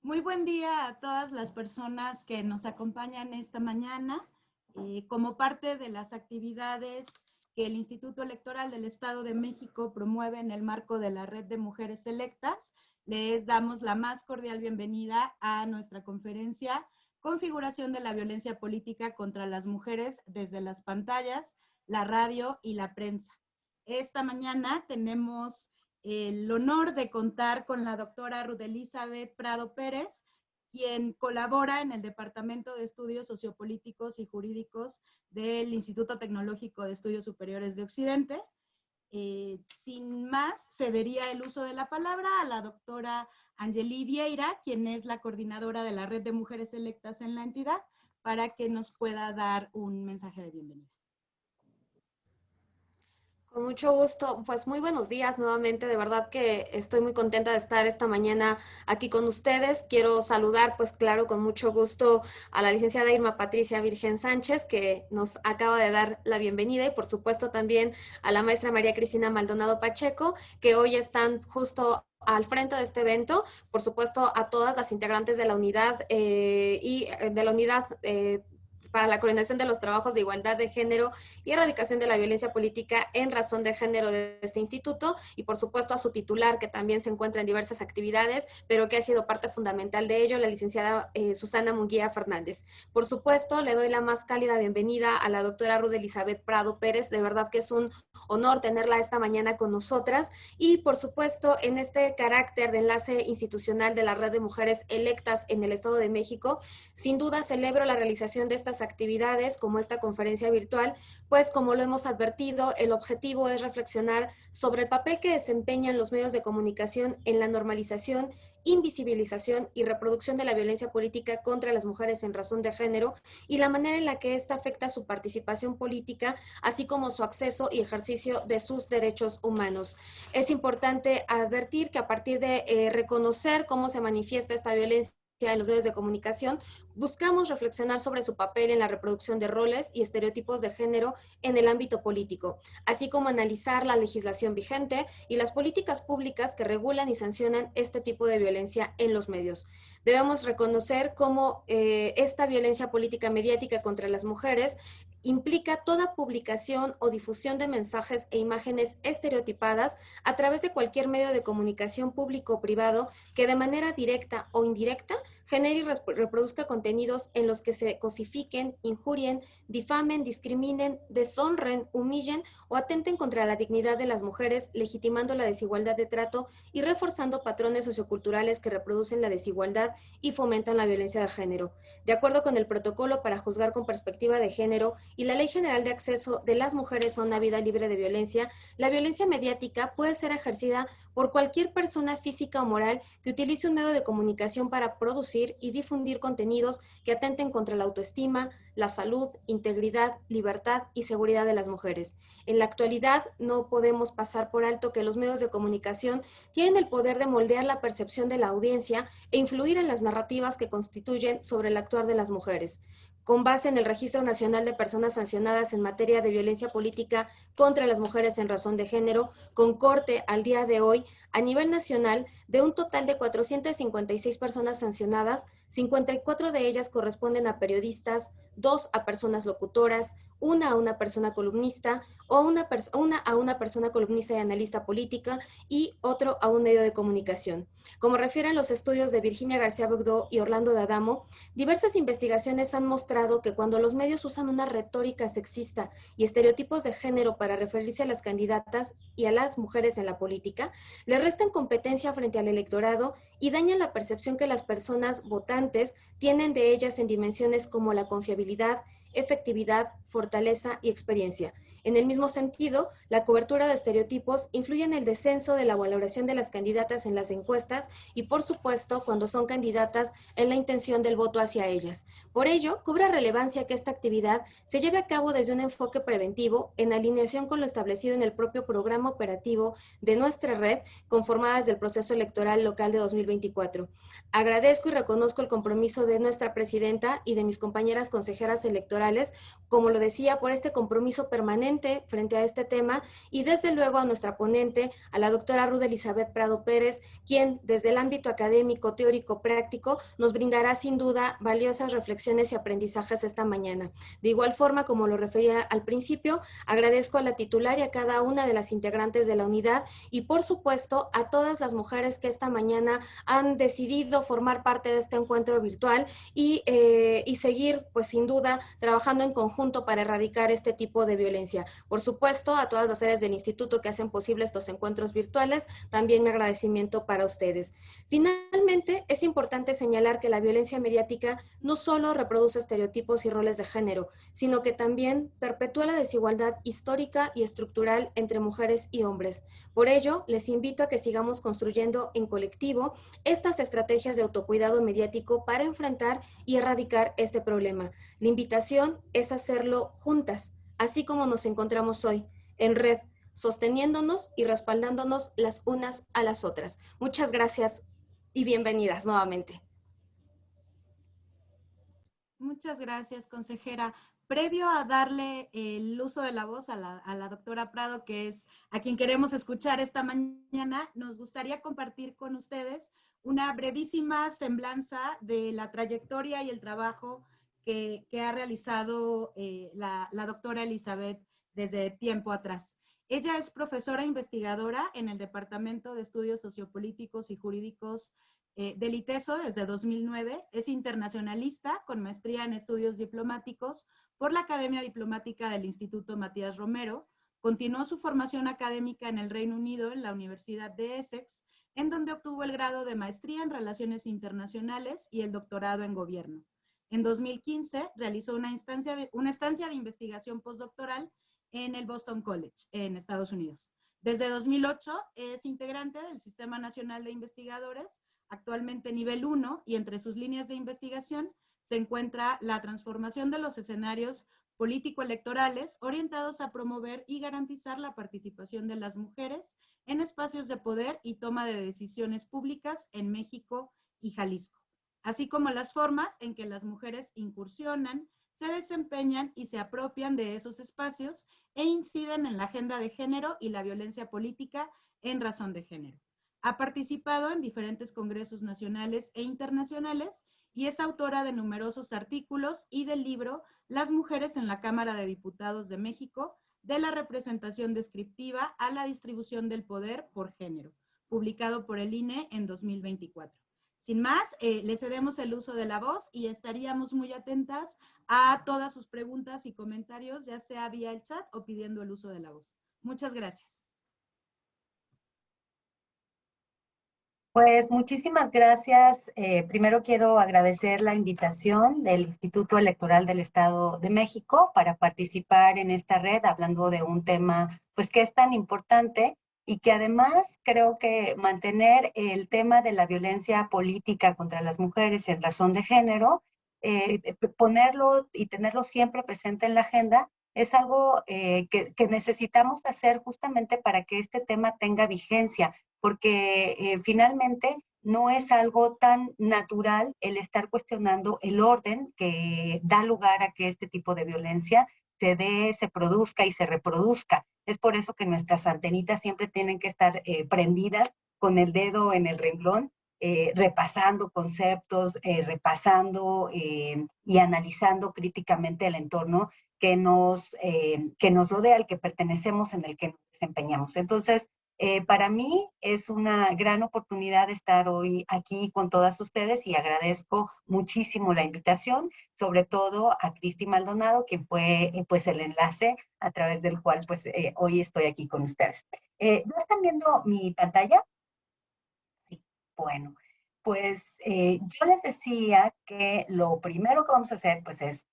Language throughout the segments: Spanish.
Muy buen día a todas las personas que nos acompañan esta mañana. Como parte de las actividades que el Instituto Electoral del Estado de México promueve en el marco de la Red de Mujeres Electas, les damos la más cordial bienvenida a nuestra conferencia Configuración de la violencia política contra las mujeres desde las pantallas, la radio y la prensa. Esta mañana tenemos el honor de contar con la doctora Ruth Elizabeth Prado Pérez, quien colabora en el Departamento de Estudios Sociopolíticos y Jurídicos del Instituto Tecnológico de Estudios Superiores de Occidente. Sin más, cedería el uso de la palabra a la doctora Angeli Vieira, quien es la coordinadora de la Red de Mujeres Electas en la entidad, para que nos pueda dar un mensaje de bienvenida. Con mucho gusto, pues muy buenos días nuevamente, de verdad que estoy muy contenta de estar esta mañana aquí con ustedes. Quiero saludar, pues claro, con mucho gusto a la licenciada Irma Patricia Virgen Sánchez, que nos acaba de dar la bienvenida, y por supuesto también a la maestra María Cristina Maldonado Pacheco, que hoy están justo al frente de este evento. Por supuesto, a todas las integrantes de la unidad para la coordinación de los trabajos de igualdad de género y erradicación de la violencia política en razón de género de este instituto, y por supuesto a su titular, que también se encuentra en diversas actividades, pero que ha sido parte fundamental de ello, la licenciada Susana Munguía Fernández. Por supuesto, le doy la más cálida bienvenida a la doctora Ruth Elizabeth Prado Pérez. De verdad que es un honor tenerla esta mañana con nosotras, y por supuesto en este carácter de enlace institucional de la Red de Mujeres Electas en el Estado de México, sin duda celebro la realización de estas actividades como esta conferencia virtual, pues como lo hemos advertido, el objetivo es reflexionar sobre el papel que desempeñan los medios de comunicación en la normalización, invisibilización y reproducción de la violencia política contra las mujeres en razón de género, y la manera en la que ésta afecta su participación política, así como su acceso y ejercicio de sus derechos humanos. Es importante advertir que a partir de reconocer cómo se manifiesta esta violencia en los medios de comunicación, buscamos reflexionar sobre su papel en la reproducción de roles y estereotipos de género en el ámbito político, así como analizar la legislación vigente y las políticas públicas que regulan y sancionan este tipo de violencia en los medios. Debemos reconocer cómo esta violencia política mediática contra las mujeres implica toda publicación o difusión de mensajes e imágenes estereotipadas a través de cualquier medio de comunicación público o privado que de manera directa o indirecta genere y reproduzca contenidos en los que se cosifiquen, injurien, difamen, discriminen, deshonren, humillen o atenten contra la dignidad de las mujeres, legitimando la desigualdad de trato y reforzando patrones socioculturales que reproducen la desigualdad y fomentan la violencia de género. De acuerdo con el Protocolo para Juzgar con Perspectiva de Género y la Ley General de Acceso de las Mujeres a una Vida Libre de Violencia, la violencia mediática puede ser ejercida por cualquier persona física o moral que utilice un medio de comunicación para producir y difundir contenidos que atenten contra la autoestima, la salud, integridad, libertad y seguridad de las mujeres. En la actualidad, no podemos pasar por alto que los medios de comunicación tienen el poder de moldear la percepción de la audiencia e influir en las narrativas que constituyen sobre el actuar de las mujeres. Con base en el Registro Nacional de Personas Sancionadas en materia de violencia política contra las mujeres en razón de género, con corte al día de hoy, a nivel nacional, de un total de 456 personas sancionadas, 54 de ellas corresponden a periodistas, 2 a personas locutoras, 1 a una persona columnista, o una a una persona columnista y analista política, y otro a un medio de comunicación. Como refieren los estudios de Virginia García Bogdó y Orlando D'Adamo, diversas investigaciones han mostrado que cuando los medios usan una retórica sexista y estereotipos de género para referirse a las candidatas y a las mujeres en la política, le restan competencia frente al electorado y dañan la percepción que las personas votantes tienen de ellas en dimensiones como la confiabilidad, efectividad, fortaleza y experiencia. En el mismo sentido, la cobertura de estereotipos influye en el descenso de la valoración de las candidatas en las encuestas y, por supuesto, cuando son candidatas, en la intención del voto hacia ellas. Por ello, cobra relevancia que esta actividad se lleve a cabo desde un enfoque preventivo, en alineación con lo establecido en el propio programa operativo de nuestra red, conformada desde el proceso electoral local de 2024. Agradezco y reconozco el compromiso de nuestra presidenta y de mis compañeras consejeras electorales electorales, como lo decía, por este compromiso permanente frente a este tema, y desde luego a nuestra ponente, a la doctora Ruth Elizabeth Prado Pérez, quien desde el ámbito académico, teórico, práctico, nos brindará sin duda valiosas reflexiones y aprendizajes esta mañana. De igual forma, como lo refería al principio, agradezco a la titular y a cada una de las integrantes de la unidad, y por supuesto a todas las mujeres que esta mañana han decidido formar parte de este encuentro virtual y seguir, pues sin duda, trabajando en conjunto para erradicar este tipo de violencia. Por supuesto, a todas las áreas del instituto que hacen posible estos encuentros virtuales, también mi agradecimiento para ustedes. Finalmente, es importante señalar que la violencia mediática no solo reproduce estereotipos y roles de género, sino que también perpetúa la desigualdad histórica y estructural entre mujeres y hombres. Por ello, les invito a que sigamos construyendo en colectivo estas estrategias de autocuidado mediático para enfrentar y erradicar este problema. La invitación es hacerlo juntas, así como nos encontramos hoy, en red, sosteniéndonos y respaldándonos las unas a las otras. Muchas gracias y bienvenidas nuevamente. Muchas gracias, consejera. Previo a darle el uso de la voz a la doctora Prado, que es a quien queremos escuchar esta mañana, nos gustaría compartir con ustedes una brevísima semblanza de la trayectoria y el trabajo que ha realizado la doctora Elizabeth desde tiempo atrás. Ella es profesora investigadora en el Departamento de Estudios Sociopolíticos y Jurídicos del ITESO desde 2009, es internacionalista con maestría en estudios diplomáticos por la Academia Diplomática del Instituto Matías Romero, continuó su formación académica en el Reino Unido en la Universidad de Essex, en donde obtuvo el grado de maestría en Relaciones Internacionales y el doctorado en Gobierno. En 2015 realizó una estancia de investigación postdoctoral en el Boston College, en Estados Unidos. Desde 2008 es integrante del Sistema Nacional de Investigadores, actualmente nivel 1, y entre sus líneas de investigación se encuentra la transformación de los escenarios político-electorales orientados a promover y garantizar la participación de las mujeres en espacios de poder y toma de decisiones públicas en México y Jalisco, así como las formas en que las mujeres incursionan, se desempeñan y se apropian de esos espacios e inciden en la agenda de género y la violencia política en razón de género. Ha participado en diferentes congresos nacionales e internacionales y es autora de numerosos artículos y del libro Las mujeres en la Cámara de Diputados de México, de la representación descriptiva a la distribución del poder por género, publicado por el INE en 2024. Sin más, le cedemos el uso de la voz y estaríamos muy atentas a todas sus preguntas y comentarios, ya sea vía el chat o pidiendo el uso de la voz. Muchas gracias. Pues muchísimas gracias. Primero quiero agradecer la invitación del Instituto Electoral del Estado de México para participar en esta red hablando de un tema pues que es tan importante y que además creo que mantener el tema de la violencia política contra las mujeres en razón de género, ponerlo y tenerlo siempre presente en la agenda es algo que necesitamos hacer justamente para que este tema tenga vigencia, porque finalmente no es algo tan natural el estar cuestionando el orden que da lugar a que este tipo de violencia se dé, se produzca y se reproduzca. Es por eso que nuestras antenitas siempre tienen que estar prendidas con el dedo en el renglón, repasando conceptos, repasando y analizando críticamente el entorno que nos rodea, al que pertenecemos, en el que nos desempeñamos. Entonces, para mí es una gran oportunidad estar hoy aquí con todas ustedes y agradezco muchísimo la invitación, sobre todo a Cristi Maldonado, quien fue pues el enlace a través del cual pues hoy estoy aquí con ustedes. ¿Ya están viendo mi pantalla? Sí, bueno. Pues yo les decía que lo primero que vamos a hacer pues es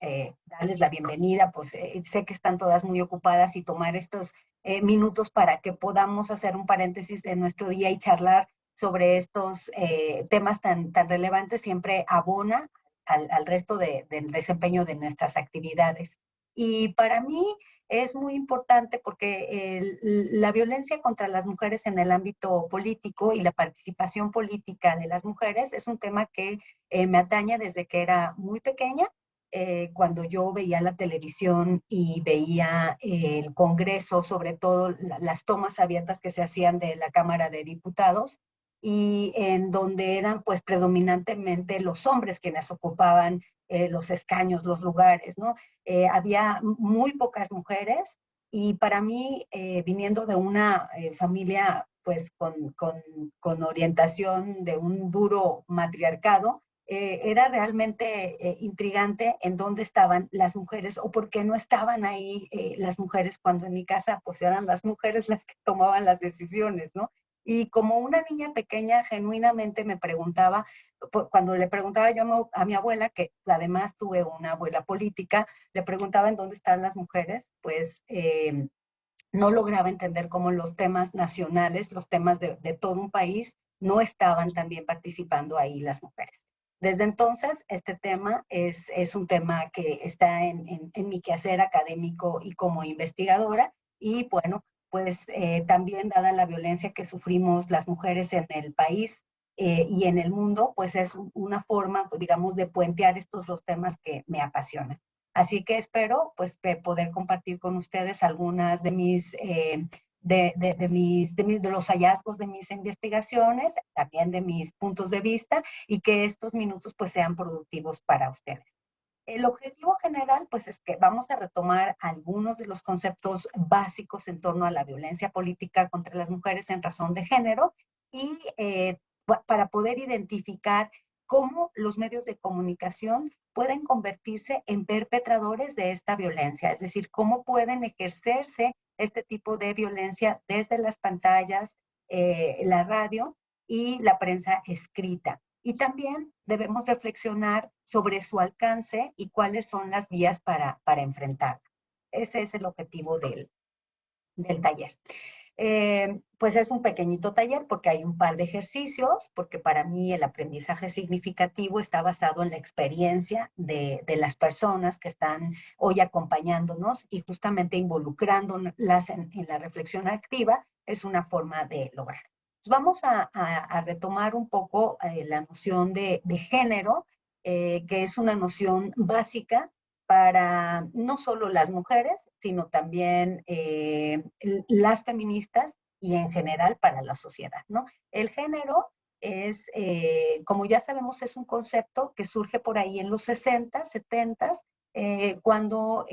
darles la bienvenida, pues sé que están todas muy ocupadas y tomar estos minutos para que podamos hacer un paréntesis de nuestro día y charlar sobre estos temas tan relevantes, siempre abona al resto del desempeño de nuestras actividades. Y para mí es muy importante porque la violencia contra las mujeres en el ámbito político y la participación política de las mujeres es un tema que me atañe desde que era muy pequeña cuando yo veía la televisión y veía el Congreso, sobre todo las tomas abiertas que se hacían de la Cámara de Diputados, y en donde eran pues predominantemente los hombres quienes ocupaban los escaños, los lugares, ¿no? Había muy pocas mujeres y para mí, viniendo de una familia pues con orientación de un duro matriarcado, era realmente intrigante en dónde estaban las mujeres o por qué no estaban ahí las mujeres cuando en mi casa pues eran las mujeres las que tomaban las decisiones, ¿no? Y como una niña pequeña genuinamente me preguntaba, cuando le preguntaba yo a mi abuela, que además tuve una abuela política, le preguntaba en dónde están las mujeres, pues no lograba entender cómo los temas nacionales, los temas de todo un país, no estaban también participando ahí las mujeres. Desde entonces, este tema es un tema que está en mi quehacer académico y como investigadora, y bueno, pues también dada la violencia que sufrimos las mujeres en el país y en el mundo, pues es una forma, digamos, de puentear estos dos temas que me apasionan. Así que espero pues poder compartir con ustedes algunas de mis, de los hallazgos de mis investigaciones, también de mis puntos de vista, y que estos minutos pues sean productivos para ustedes. El objetivo general, pues, es que vamos a retomar algunos de los conceptos básicos en torno a la violencia política contra las mujeres en razón de género y para poder identificar cómo los medios de comunicación pueden convertirse en perpetradores de esta violencia, es decir, cómo pueden ejercerse este tipo de violencia desde las pantallas, la radio y la prensa escrita. Y también debemos reflexionar sobre su alcance y cuáles son las vías para enfrentarlo. Ese es el objetivo del taller. Pues es un pequeñito taller porque hay un par de ejercicios, porque para mí el aprendizaje significativo está basado en la experiencia de las personas que están hoy acompañándonos y justamente involucrándolas en la reflexión activa es una forma de lograr. Vamos a retomar un poco la noción de género, que es una noción básica para no solo las mujeres, sino también las feministas y en general para la sociedad, ¿no? El género es, como ya sabemos, es un concepto que surge por ahí en los 60, 70, cuando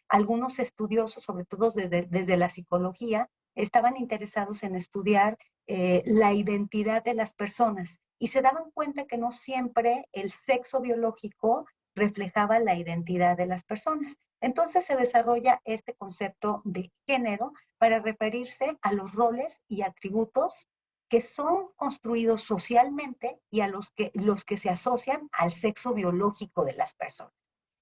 algunos estudiosos, sobre todo desde la psicología, estaban interesados en estudiar la identidad de las personas y se daban cuenta que no siempre el sexo biológico reflejaba la identidad de las personas. Entonces se desarrolla este concepto de género para referirse a los roles y atributos que son construidos socialmente y a los que se asocian al sexo biológico de las personas.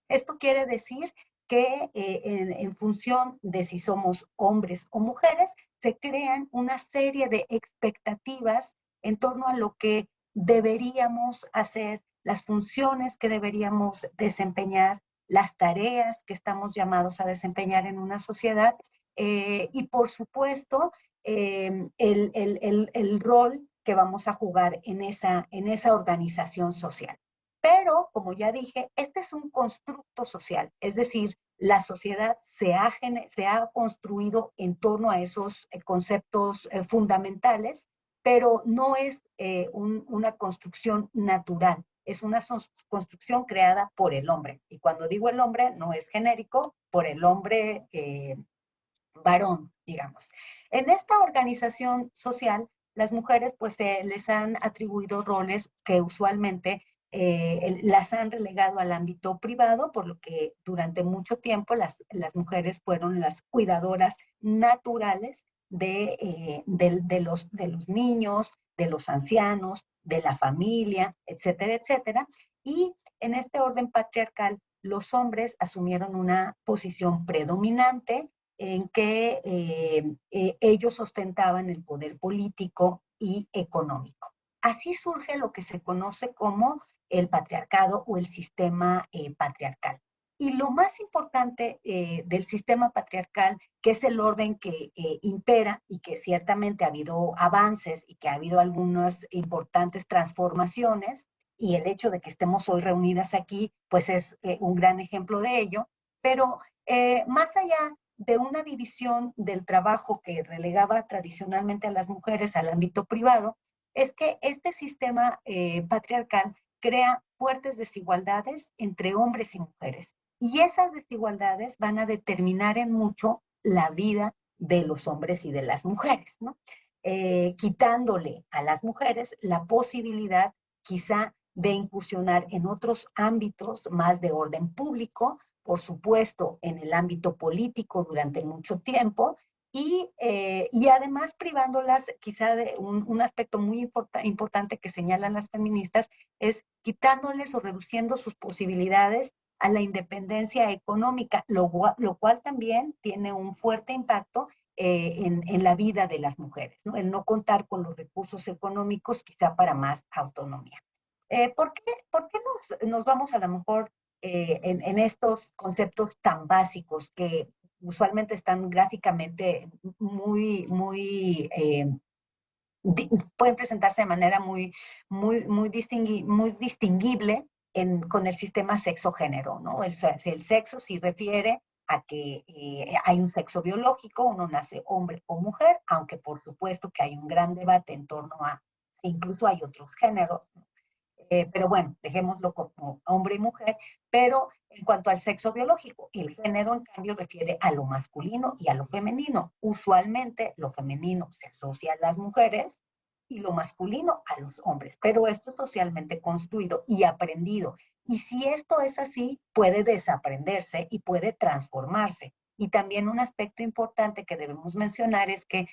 Esto quiere decir que en función de si somos hombres o mujeres, se crean una serie de expectativas en torno a lo que deberíamos hacer, las funciones que deberíamos desempeñar, las tareas que estamos llamados a desempeñar en una sociedad y por supuesto el rol que vamos a jugar en esa organización social. Pero, como ya dije, este es un constructo social, es decir, la sociedad se ha construido en torno a esos conceptos fundamentales, pero no es una construcción natural, es una construcción creada por el hombre. Y cuando digo el hombre, no es genérico, por el hombre varón, digamos. En esta organización social, las mujeres pues les han atribuido roles que usualmente las han relegado al ámbito privado, por lo que durante mucho tiempo las mujeres fueron las cuidadoras naturales de los niños, de los ancianos, de la familia, etcétera, etcétera. Y en este orden patriarcal, los hombres asumieron una posición predominante en que ellos ostentaban el poder político y económico. Así surge lo que se conoce como el patriarcado o el sistema patriarcal. Y lo más importante del sistema patriarcal, que es el orden que impera y que ciertamente ha habido avances y que ha habido algunas importantes transformaciones y el hecho de que estemos hoy reunidas aquí, pues es un gran ejemplo de ello. Pero más allá de una división del trabajo que relegaba tradicionalmente a las mujeres al ámbito privado, es que este sistema patriarcal crea fuertes desigualdades entre hombres y mujeres. Y esas desigualdades van a determinar en mucho la vida de los hombres y de las mujeres, ¿no? Quitándole a las mujeres la posibilidad quizá de incursionar en otros ámbitos más de orden público, por supuesto en el ámbito político durante mucho tiempo, y además privándolas quizá de un aspecto muy importante que señalan las feministas, es quitándoles o reduciendo sus posibilidades a la independencia económica, lo cual también tiene un fuerte impacto en la vida de las mujeres, ¿no? El no contar con los recursos económicos quizá para más autonomía. ¿Por qué nos vamos a lo mejor en estos conceptos tan básicos que usualmente están gráficamente pueden presentarse de manera muy distinguible con el sistema sexo-género, ¿no? El sexo sí refiere a que hay un sexo biológico, uno nace hombre o mujer, aunque por supuesto que hay un gran debate en torno a si incluso hay otros géneros, ¿no? Pero bueno, dejémoslo como hombre y mujer, pero en cuanto al sexo biológico, el género en cambio refiere a lo masculino y a lo femenino. Usualmente lo femenino se asocia a las mujeres y lo masculino a los hombres, pero esto es socialmente construido y aprendido. Y si esto es así, puede desaprenderse y puede transformarse. Y también un aspecto importante que debemos mencionar es que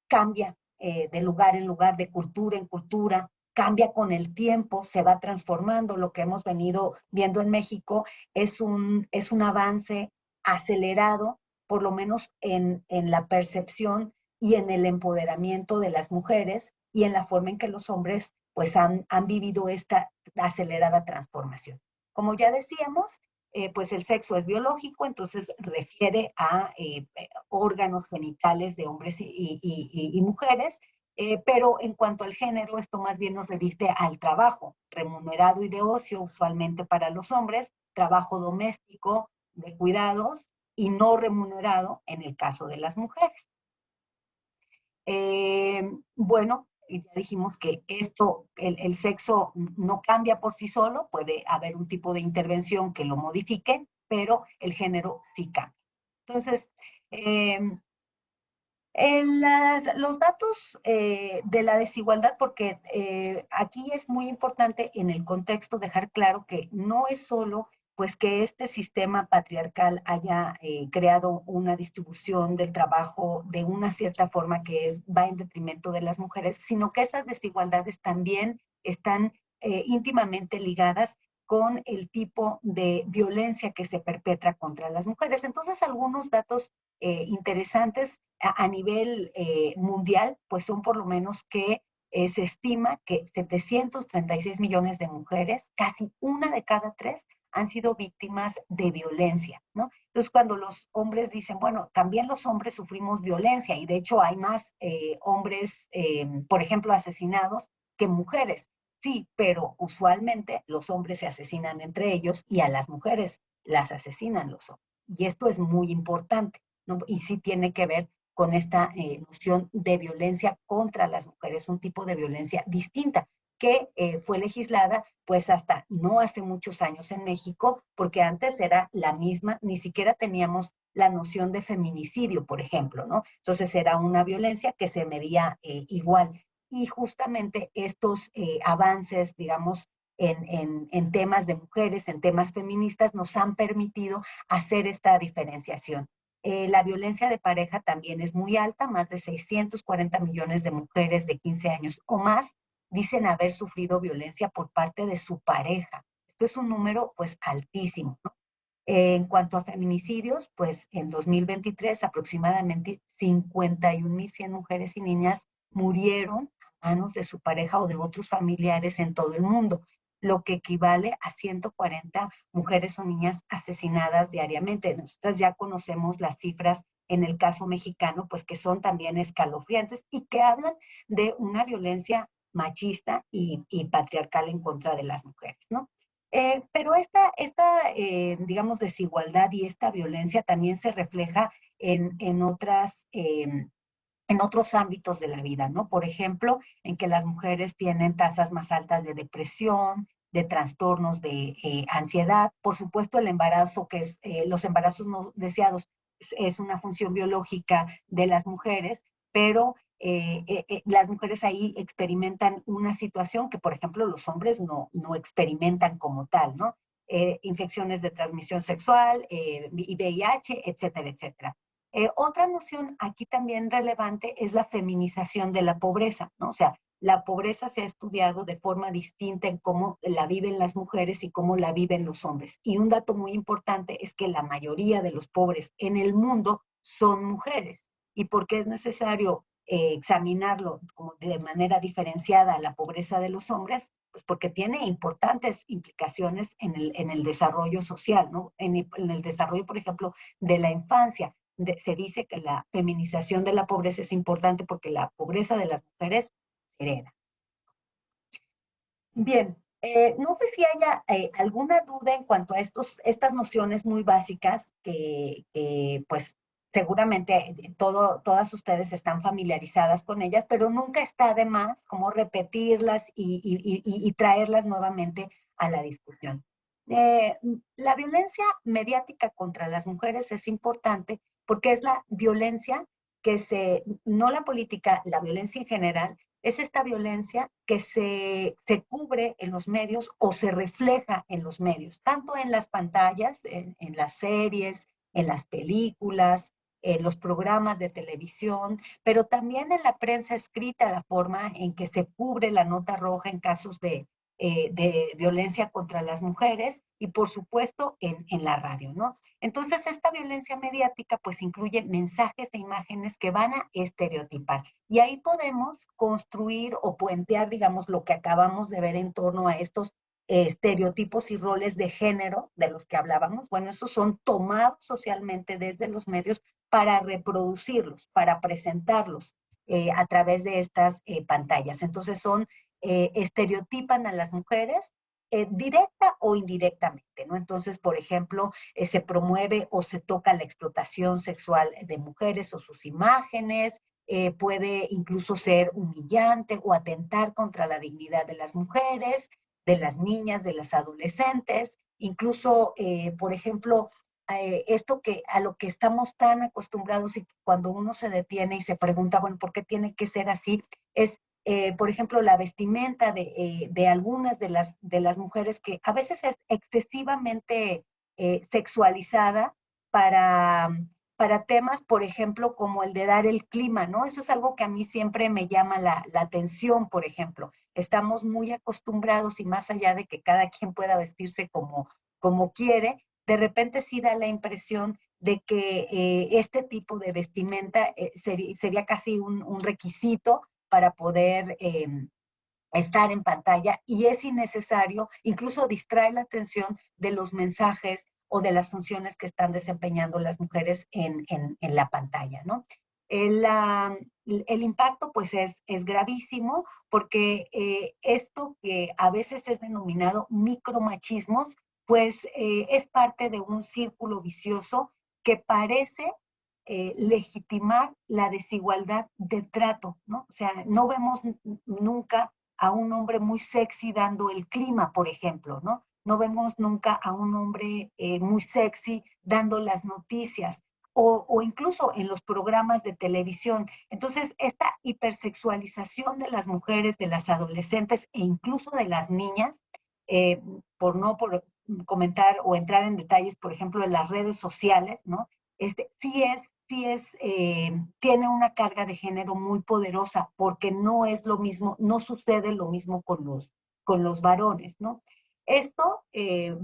cambia de lugar en lugar, de cultura en cultura, cambia con el tiempo, se va transformando. Lo que hemos venido viendo en México es un avance acelerado, por lo menos en la percepción y en el empoderamiento de las mujeres y en la forma en que los hombres pues han vivido esta acelerada transformación. Como ya decíamos, pues el sexo es biológico, entonces refiere a órganos genitales de hombres y mujeres, pero en cuanto al género, esto más bien nos remite al trabajo remunerado y de ocio, usualmente para los hombres, trabajo doméstico, de cuidados, y no remunerado en el caso de las mujeres. Bueno, ya dijimos que el sexo no cambia por sí solo, puede haber un tipo de intervención que lo modifique, pero el género sí cambia. Entonces, los datos de la desigualdad, porque aquí es muy importante en el contexto dejar claro que no es solo pues que este sistema patriarcal haya creado una distribución del trabajo de una cierta forma que va en detrimento de las mujeres, sino que esas desigualdades también están íntimamente ligadas con el tipo de violencia que se perpetra contra las mujeres. Entonces, algunos datos interesantes a nivel mundial, pues son por lo menos que se estima que 736 millones de mujeres, casi una de cada tres, han sido víctimas de violencia, ¿no? Entonces, cuando los hombres dicen, bueno, también los hombres sufrimos violencia y de hecho hay más hombres, por ejemplo, asesinados que mujeres. Sí, pero usualmente los hombres se asesinan entre ellos y a las mujeres las asesinan los hombres. Y esto es muy importante, ¿no? Y sí tiene que ver con esta noción de violencia contra las mujeres, un tipo de violencia distinta que fue legislada pues hasta no hace muchos años en México, porque antes era la misma, ni siquiera teníamos la noción de feminicidio, por ejemplo, ¿no? Entonces era una violencia que se medía igual. Y justamente estos avances, digamos, en temas de mujeres, en temas feministas, nos han permitido hacer esta diferenciación. La violencia de pareja también es muy alta, más de 640 millones de mujeres de 15 años o más dicen haber sufrido violencia por parte de su pareja. Esto es un número pues altísimo, ¿no? En cuanto a feminicidios, pues en 2023 aproximadamente 51.100 mujeres y niñas murieron a manos de su pareja o de otros familiares en todo el mundo, lo que equivale a 140 mujeres o niñas asesinadas diariamente. Nosotras ya conocemos las cifras en el caso mexicano, pues que son también escalofriantes y que hablan de una violencia machista y patriarcal en contra de las mujeres, ¿no? Pero digamos, desigualdad y esta violencia también se refleja en otros ámbitos de la vida, ¿no? Por ejemplo, en que las mujeres tienen tasas más altas de depresión, de trastornos de ansiedad. Por supuesto, el embarazo, los embarazos no deseados, es una función biológica de las mujeres, pero las mujeres ahí experimentan una situación que, por ejemplo, los hombres no experimentan como tal, ¿no? Infecciones de transmisión sexual, y VIH, etcétera, etcétera. Otra noción aquí también relevante es la feminización de la pobreza, ¿no? O sea, la pobreza se ha estudiado de forma distinta en cómo la viven las mujeres y cómo la viven los hombres. Y un dato muy importante es que la mayoría de los pobres en el mundo son mujeres. ¿Y por qué es necesario examinarlo como de manera diferenciada a la pobreza de los hombres? Pues porque tiene importantes implicaciones en el desarrollo social, ¿no? En el desarrollo, por ejemplo, de la infancia. Se dice que la feminización de la pobreza es importante porque la pobreza de las mujeres se hereda. Bien, no sé si haya alguna duda en cuanto a estas nociones muy básicas que pues seguramente todas ustedes están familiarizadas con ellas, pero nunca está de más como repetirlas y traerlas nuevamente a la discusión. La violencia mediática contra las mujeres es importante porque es la violencia no la política, la violencia en general, es esta violencia que se cubre en los medios o se refleja en los medios, tanto en las pantallas, en las series, en las películas, en los programas de televisión, pero también en la prensa escrita, la forma en que se cubre la nota roja en casos de violencia contra las mujeres y por supuesto en la radio, ¿no? Entonces esta violencia mediática pues incluye mensajes e imágenes que van a estereotipar y ahí podemos construir o puentear, digamos, lo que acabamos de ver en torno a estos estereotipos y roles de género de los que hablábamos. Bueno, esos son tomados socialmente desde los medios para reproducirlos, para presentarlos a través de estas pantallas. Entonces estereotipan a las mujeres directa o indirectamente, ¿no? Entonces, por ejemplo, se promueve o se toca la explotación sexual de mujeres o sus imágenes, puede incluso ser humillante o atentar contra la dignidad de las mujeres, de las niñas, de las adolescentes, incluso, por ejemplo, esto a lo que estamos tan acostumbrados y cuando uno se detiene y se pregunta, bueno, ¿por qué tiene que ser así? Es por ejemplo, la vestimenta de algunas de las mujeres que a veces es excesivamente sexualizada para temas, por ejemplo, como el de dar el clima, ¿no? Eso es algo que a mí siempre me llama la atención, por ejemplo. Estamos muy acostumbrados y más allá de que cada quien pueda vestirse como quiere, de repente sí da la impresión de que este tipo de vestimenta sería casi un requisito para poder estar en pantalla y es innecesario, incluso distrae la atención de los mensajes o de las funciones que están desempeñando las mujeres en la pantalla, ¿no? El impacto pues es gravísimo porque esto que a veces es denominado micromachismos, pues es parte de un círculo vicioso que parece legitimar la desigualdad de trato, ¿no? O sea, no vemos nunca a un hombre muy sexy dando el clima, por ejemplo, ¿no? No vemos nunca a un hombre muy sexy dando las noticias o incluso en los programas de televisión. Entonces, esta hipersexualización de las mujeres, de las adolescentes e incluso de las niñas, por comentar o entrar en detalles, por ejemplo, de las redes sociales, ¿no? Tiene una carga de género muy poderosa porque no es lo mismo, no sucede lo mismo con los varones, ¿no? Esto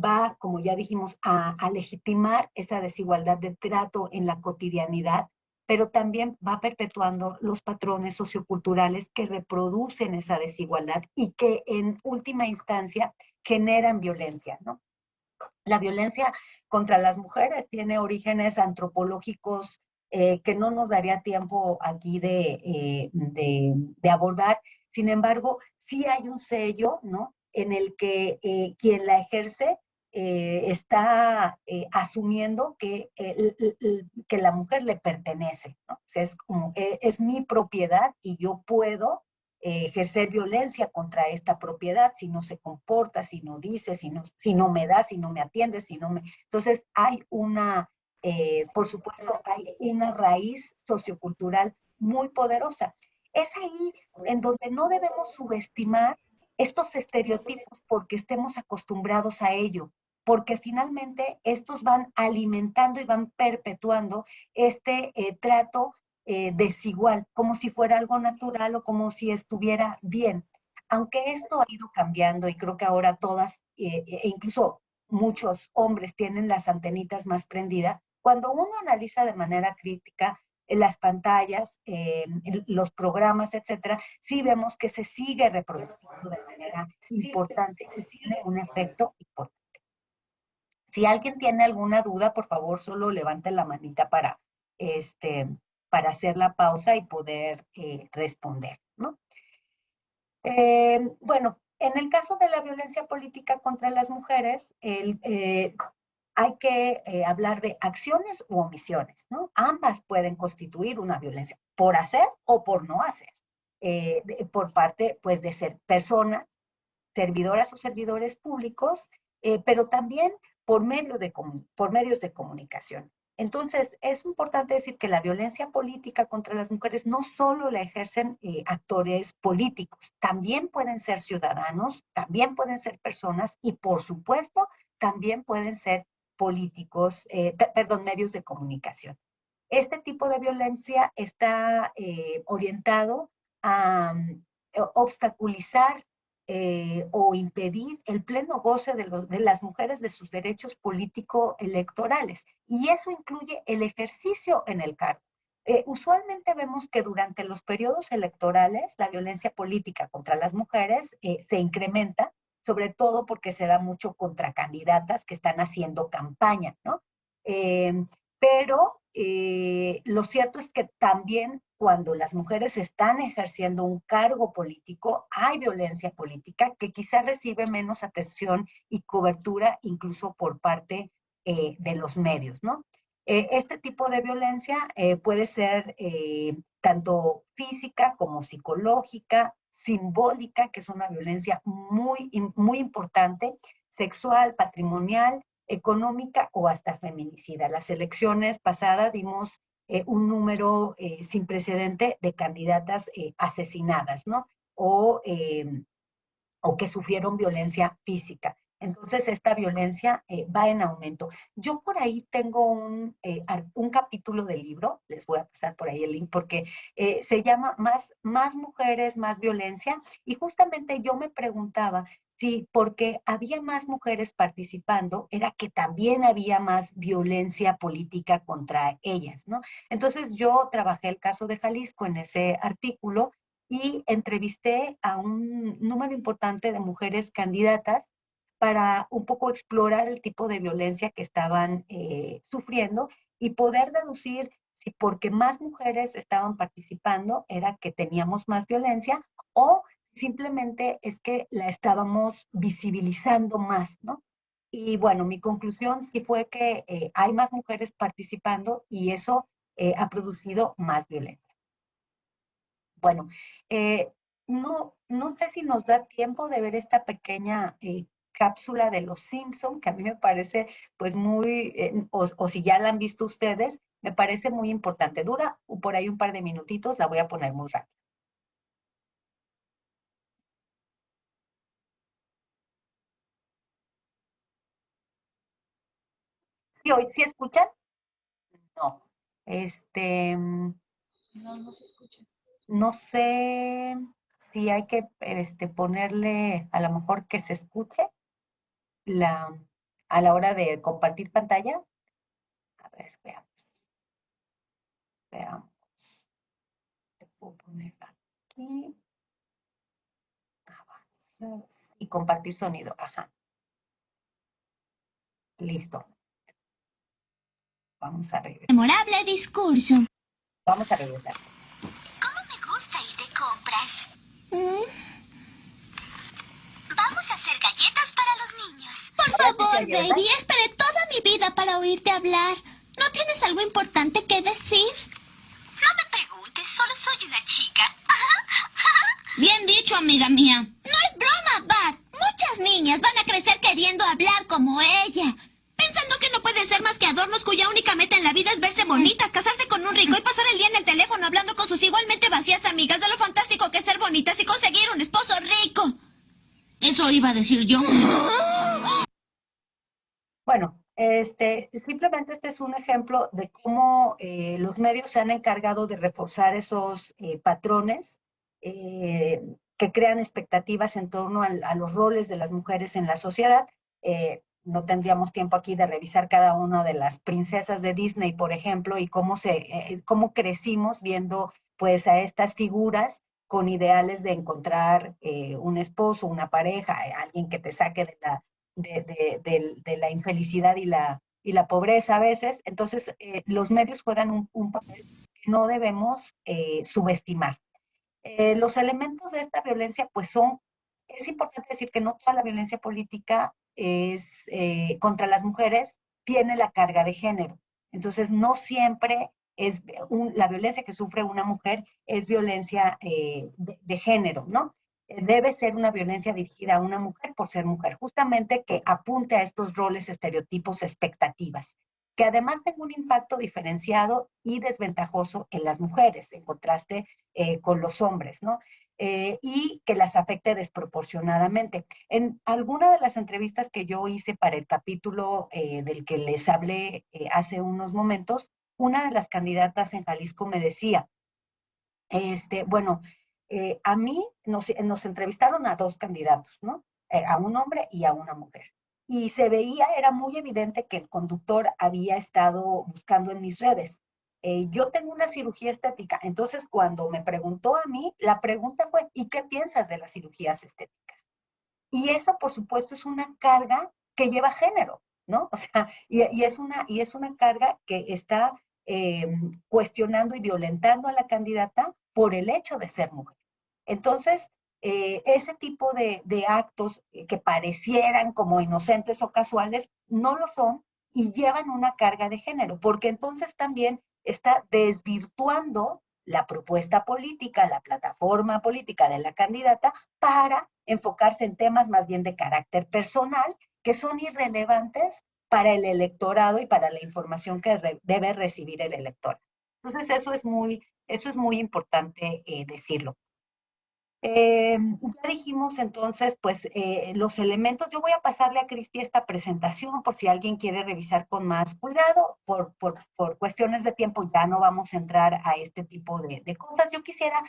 va, como ya dijimos, a legitimar esa desigualdad de trato en la cotidianidad, pero también va perpetuando los patrones socioculturales que reproducen esa desigualdad y que en última instancia generan violencia, ¿no? La violencia contra las mujeres tiene orígenes antropológicos que no nos daría tiempo aquí de abordar, Sin embargo, sí hay un sello, ¿no? En el que quien la ejerce está asumiendo que la mujer le pertenece, ¿no? O sea, es como, es mi propiedad y yo puedo ejercer violencia contra esta propiedad si no se comporta, si no dice, si no me da, si no me atiende, si no me... Entonces hay por supuesto, hay una raíz sociocultural muy poderosa. Es ahí en donde no debemos subestimar estos estereotipos porque estemos acostumbrados a ello, porque finalmente estos van alimentando y van perpetuando este trato desigual, como si fuera algo natural o como si estuviera bien. Aunque esto ha ido cambiando y creo que ahora todas, e incluso muchos hombres tienen las antenitas más prendidas, cuando uno analiza de manera crítica las pantallas, los programas, etcétera, sí vemos que se sigue reproduciendo de manera importante y tiene un efecto importante. Si alguien tiene alguna duda, por favor, solo levante la manita para hacer la pausa y poder responder, ¿no? Bueno, en el caso de la violencia política contra las mujeres, hay que hablar de acciones u omisiones, ¿no? Ambas pueden constituir una violencia, por hacer o por no hacer, por parte, pues, de ser personas, servidoras o servidores públicos, pero también por medios de comunicación. Entonces, es importante decir que la violencia política contra las mujeres no solo la ejercen actores políticos, también pueden ser ciudadanos, también pueden ser personas y, por supuesto, también pueden ser políticos, medios de comunicación. Este tipo de violencia está orientado a obstaculizar o impedir el pleno goce de las mujeres de sus derechos político-electorales. Y eso incluye el ejercicio en el cargo. Usualmente vemos que durante los periodos electorales la violencia política contra las mujeres se incrementa, sobre todo porque se da mucho contra candidatas que están haciendo campaña, ¿no? Pero lo cierto es que también cuando las mujeres están ejerciendo un cargo político, hay violencia política que quizá recibe menos atención y cobertura incluso por parte de los medios, ¿no? Este tipo de violencia puede ser tanto física como psicológica, simbólica, que es una violencia muy, muy importante, sexual, patrimonial, económica o hasta feminicida. Las elecciones pasadas dimos un número sin precedente de candidatas asesinadas, ¿no? O que sufrieron violencia física. Entonces, esta violencia va en aumento. Yo por ahí tengo un capítulo del libro, les voy a pasar por ahí el link, porque se llama más mujeres, más violencia, y justamente yo me preguntaba si porque había más mujeres participando, era que también había más violencia política contra ellas, ¿no? Entonces, yo trabajé el caso de Jalisco en ese artículo, y entrevisté a un número importante de mujeres candidatas para un poco explorar el tipo de violencia que estaban sufriendo y poder deducir si porque más mujeres estaban participando era que teníamos más violencia o simplemente es que la estábamos visibilizando más, ¿no? Y bueno, mi conclusión sí fue que hay más mujeres participando y eso ha producido más violencia. Bueno, no sé si nos da tiempo de ver esta pequeña cápsula de Los Simpson, que a mí me parece pues muy, o si ya la han visto ustedes, me parece muy importante. Dura por ahí un par de minutitos, la voy a poner muy rápido. ¿Sí escuchan? No. No se escucha. No sé si hay que ponerle a lo mejor que se escuche a la hora de compartir pantalla. A ver, veamos. Veamos. Le puedo poner aquí. Avanzar. Y compartir sonido. Ajá. Listo. Vamos a regresar. Memorable discurso. Vamos a regresar. ¿Cómo me gusta ir de compras? calle, ¿verdad? baby. Esperé toda mi vida para oírte hablar. ¿No tienes algo importante que decir? No me preguntes, solo soy una chica. Bien dicho, amiga mía. No es broma, Bart. Muchas niñas van a crecer queriendo hablar como ella. Pensando que no pueden ser más que adornos cuya única meta en la vida es verse bonitas, casarse con un rico y pasar el día en el teléfono hablando con sus igualmente vacías amigas de lo fantástico que es ser bonitas y conseguir un esposo rico. Eso iba a decir yo. Bueno, simplemente este es un ejemplo de cómo los medios se han encargado de reforzar esos patrones que crean expectativas en torno a los roles de las mujeres en la sociedad. No tendríamos tiempo aquí de revisar cada una de las princesas de Disney, por ejemplo, y cómo crecimos viendo pues a estas figuras con ideales de encontrar un esposo, una pareja, alguien que te saque de la infelicidad y la pobreza a veces. Entonces, los medios juegan un papel que no debemos subestimar. Los elementos de esta violencia, pues es importante decir que no toda la violencia política es contra las mujeres, tiene la carga de género. Entonces, no siempre la violencia que sufre una mujer es violencia de género, ¿no? Debe ser una violencia dirigida a una mujer por ser mujer, justamente que apunte a estos roles, estereotipos, expectativas, que además tenga un impacto diferenciado y desventajoso en las mujeres, en contraste con los hombres, ¿no? Y que las afecte desproporcionadamente. En alguna de las entrevistas que yo hice para el capítulo del que les hablé hace unos momentos, una de las candidatas en Jalisco me decía, bueno, a mí nos entrevistaron a dos candidatos, ¿no? A un hombre y a una mujer. Y se veía, era muy evidente que el conductor había estado buscando en mis redes. Yo tengo una cirugía estética, entonces cuando me preguntó a mí, la pregunta fue, ¿y qué piensas de las cirugías estéticas? Y eso, por supuesto, es una carga que lleva género, ¿no? O sea, y es una carga que está cuestionando y violentando a la candidata por el hecho de ser mujer. Entonces, ese tipo de actos que parecieran como inocentes o casuales, no lo son y llevan una carga de género, porque entonces también está desvirtuando la propuesta política, la plataforma política de la candidata para enfocarse en temas más bien de carácter personal que son irrelevantes para el electorado y para la información que debe recibir el elector. Entonces, eso es muy importante decirlo. Ya dijimos entonces, pues, los elementos. Yo voy a pasarle a Cristi esta presentación por si alguien quiere revisar con más cuidado. Por cuestiones de tiempo ya no vamos a entrar a este tipo de cosas. Yo quisiera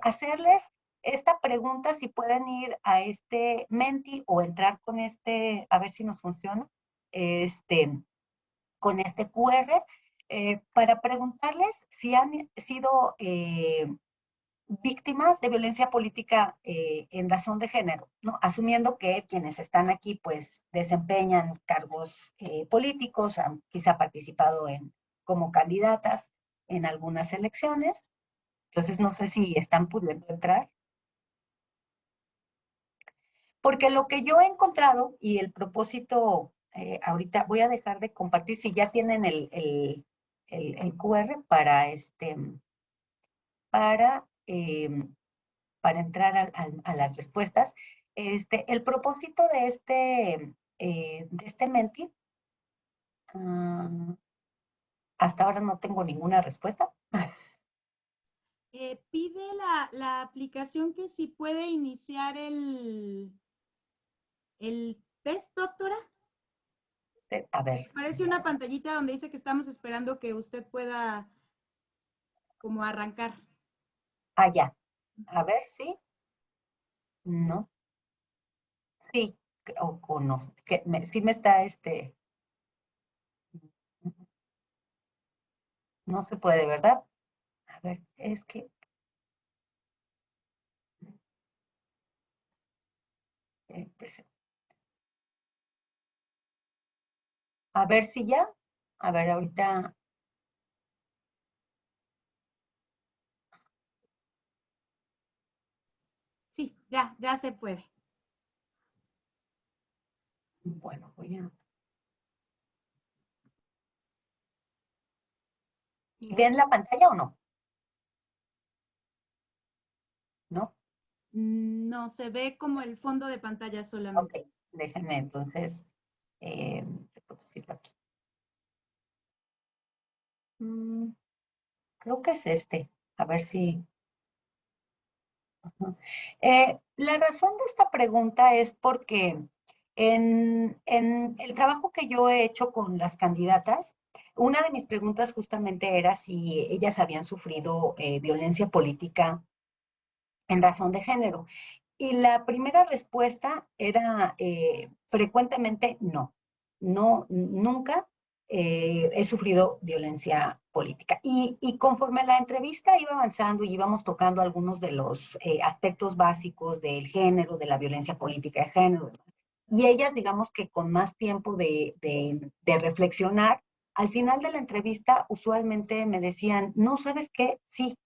hacerles esta pregunta, si pueden ir a este Menti o entrar con a ver si nos funciona, con este QR, para preguntarles si han sido víctimas de violencia política en razón de género, ¿no? Asumiendo que quienes están aquí pues desempeñan cargos políticos, han quizá participado como candidatas en algunas elecciones. Entonces no sé si están pudiendo entrar. Porque lo que yo he encontrado y el propósito, ahorita voy a dejar de compartir si ya tienen el QR para, para entrar a las respuestas. El propósito de este Menti, hasta ahora no tengo ninguna respuesta. Pide la aplicación que si puede iniciar el test, doctora. A ver. Aparece una pantallita donde dice que estamos esperando que usted pueda como arrancar. Ah, ya. A ver, ¿sí? No. Sí, o no. Sí me está no se puede, ¿verdad? A ver, es que pues, a ver si ya. A ver, ahorita. Sí, ya se puede. Bueno, voy a. ¿Y ven la pantalla o no? ¿No? No, se ve como el fondo de pantalla solamente. Ok, déjenme entonces, ¿qué puedo decirlo aquí? Creo que es este. A ver si... Ujú. La razón de esta pregunta es porque en el trabajo que yo he hecho con las candidatas, una de mis preguntas justamente era si ellas habían sufrido violencia política en razón de género. Y la primera respuesta era frecuentemente no. No, nunca he sufrido violencia política. Y conforme la entrevista iba avanzando y íbamos tocando algunos de los aspectos básicos del género, de la violencia política de género, y ellas, digamos que con más tiempo de reflexionar, al final de la entrevista usualmente me decían, no, ¿sabes qué? Sí,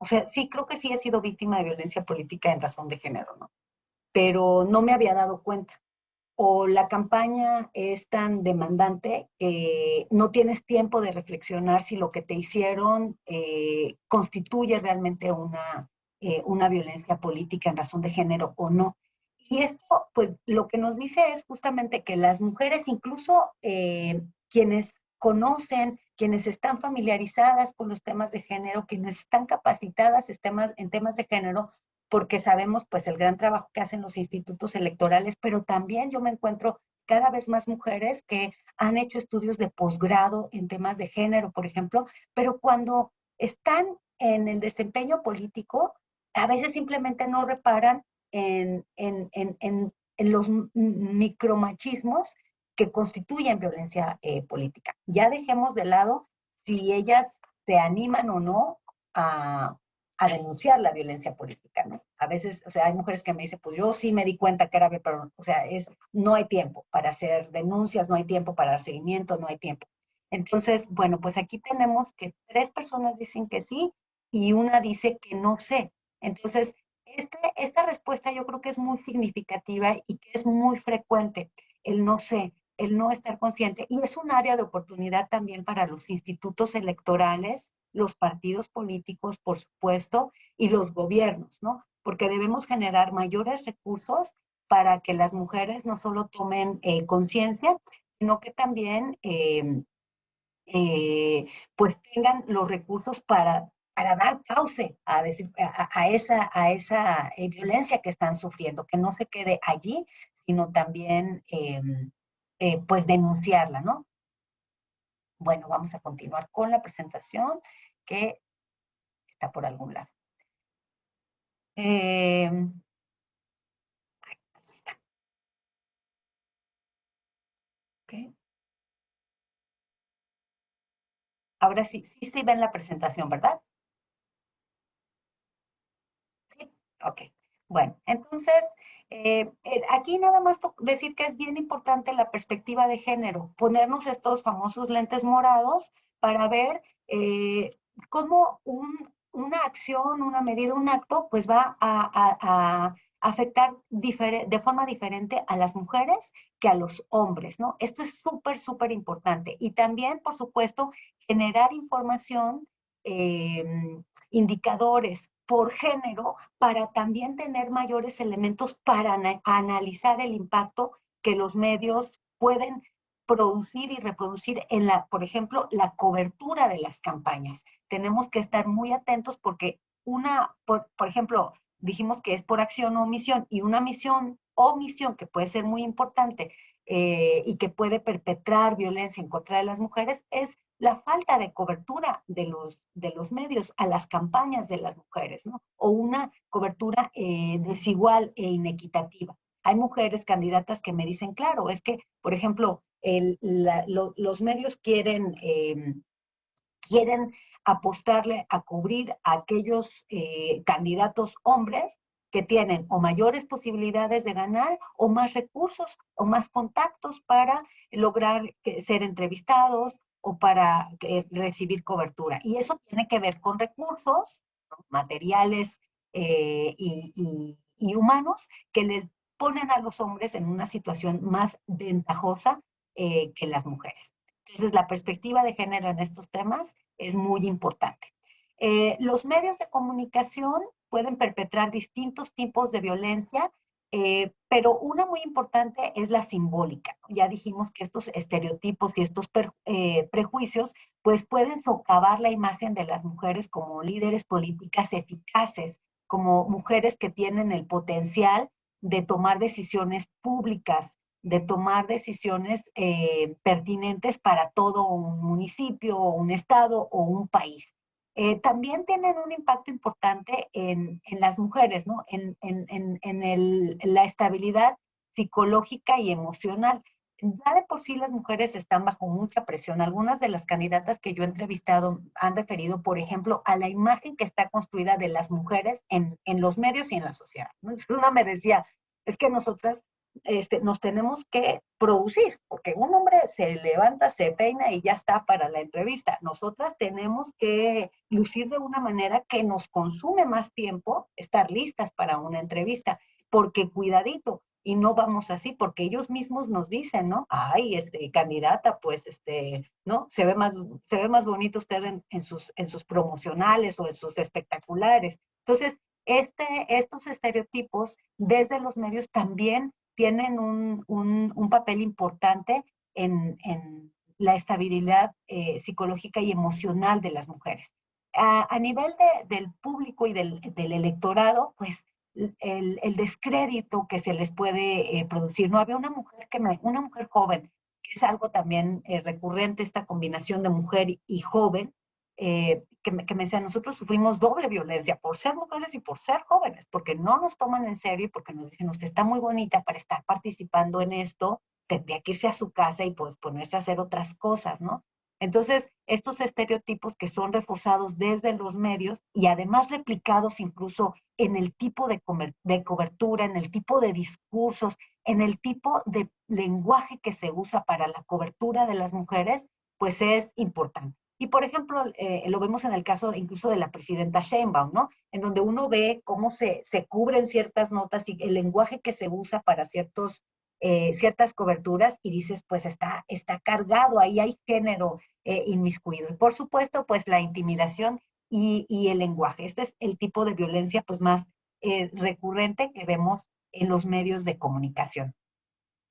o sea, sí, creo que sí he sido víctima de violencia política en razón de género, ¿no? Pero no me había dado cuenta. O la campaña es tan demandante que no tienes tiempo de reflexionar si lo que te hicieron constituye realmente una violencia política en razón de género o no. Y esto, pues, lo que nos dice es justamente que las mujeres, incluso quienes conocen, quienes están familiarizadas con los temas de género, quienes están capacitadas en temas de género, porque sabemos pues el gran trabajo que hacen los institutos electorales, pero también yo me encuentro cada vez más mujeres que han hecho estudios de posgrado en temas de género, por ejemplo, pero cuando están en el desempeño político, a veces simplemente no reparan en los micromachismos que constituyen violencia política. Ya dejemos de lado si ellas se animan o no a denunciar la violencia política, ¿no? A veces, o sea, hay mujeres que me dicen, pues yo sí me di cuenta que era, pero, o sea, no hay tiempo para hacer denuncias, no hay tiempo para dar seguimiento, no hay tiempo. Entonces, bueno, pues aquí tenemos que 3 personas dicen que sí y una dice que no sé. Entonces, esta respuesta yo creo que es muy significativa y que es muy frecuente, el no sé, el no estar consciente. Y es un área de oportunidad también para los institutos electorales, los partidos políticos, por supuesto, y los gobiernos, ¿no? Porque debemos generar mayores recursos para que las mujeres no solo tomen conciencia, sino que también pues tengan los recursos para dar cauce a esa violencia que están sufriendo, que no se quede allí, sino también pues denunciarla, ¿no? Bueno, vamos a continuar con la presentación que está por algún lado. Eh, okay. Ahora sí, sí se ve en la presentación, ¿verdad? Sí, ok. Bueno, entonces, aquí nada más decir que es bien importante la perspectiva de género, ponernos estos famosos lentes morados para ver cómo una acción, una medida, un acto, pues va a afectar de forma diferente a las mujeres que a los hombres, ¿no? Esto es súper, súper importante. Y también, por supuesto, generar información, indicadores por género para también tener mayores elementos para analizar el impacto que los medios pueden producir y reproducir en por ejemplo, la cobertura de las campañas. Tenemos que estar muy atentos porque por ejemplo, dijimos que es por acción o omisión, y una misión o omisión que puede ser muy importante y que puede perpetrar violencia en contra de las mujeres es la falta de cobertura de los medios a las campañas de las mujeres, ¿no? O una cobertura desigual e inequitativa. Hay mujeres candidatas que me dicen, claro, es que, por ejemplo, los medios quieren apostarle a cubrir a aquellos candidatos hombres que tienen o mayores posibilidades de ganar o más recursos o más contactos para lograr ser entrevistados o para recibir cobertura. Y eso tiene que ver con recursos, ¿no? Materiales y humanos que les ponen a los hombres en una situación más ventajosa que las mujeres. Entonces, la perspectiva de género en estos temas es muy importante. Los medios de comunicación pueden perpetrar distintos tipos de violencia, pero una muy importante es la simbólica. Ya dijimos que estos estereotipos y estos prejuicios pues pueden socavar la imagen de las mujeres como líderes políticas eficaces, como mujeres que tienen el potencial de tomar decisiones públicas, de tomar decisiones pertinentes para todo un municipio, un estado o un país. También tienen un impacto importante en las mujeres, ¿no? En la estabilidad psicológica y emocional. Ya de por sí las mujeres están bajo mucha presión. Algunas de las candidatas que yo he entrevistado han referido, por ejemplo, a la imagen que está construida de las mujeres en los medios y en la sociedad. Entonces una me decía, es que nosotras nos tenemos que producir, porque un hombre se levanta, se peina y ya está para la entrevista. Nosotras tenemos que lucir de una manera que nos consume más tiempo estar listas para una entrevista, porque cuidadito, y no vamos así, porque ellos mismos nos dicen, ¿no? Ay, candidata, pues, ¿no? Se ve más bonito usted en sus promocionales o en sus espectaculares. Entonces, estos estereotipos desde los medios también tienen un papel importante en la estabilidad psicológica y emocional de las mujeres. A nivel del público y del electorado, pues el descrédito que se les puede producir. No había una mujer joven, que es algo también recurrente, esta combinación de mujer y joven, que me decía, nosotros sufrimos doble violencia por ser mujeres y por ser jóvenes, porque no nos toman en serio y porque nos dicen, usted está muy bonita para estar participando en esto, tendría que irse a su casa y pues ponerse a hacer otras cosas, ¿no? Entonces, estos estereotipos que son reforzados desde los medios y además replicados incluso en el tipo de cobertura, en el tipo de discursos, en el tipo de lenguaje que se usa para la cobertura de las mujeres, pues es importante. Y, por ejemplo, lo vemos en el caso incluso de la presidenta Sheinbaum, ¿no? En donde uno ve cómo se cubren ciertas notas y el lenguaje que se usa para ciertas coberturas y dices, pues está cargado, ahí hay género inmiscuido. Y, por supuesto, pues la intimidación y el lenguaje. Este es el tipo de violencia pues más recurrente que vemos en los medios de comunicación.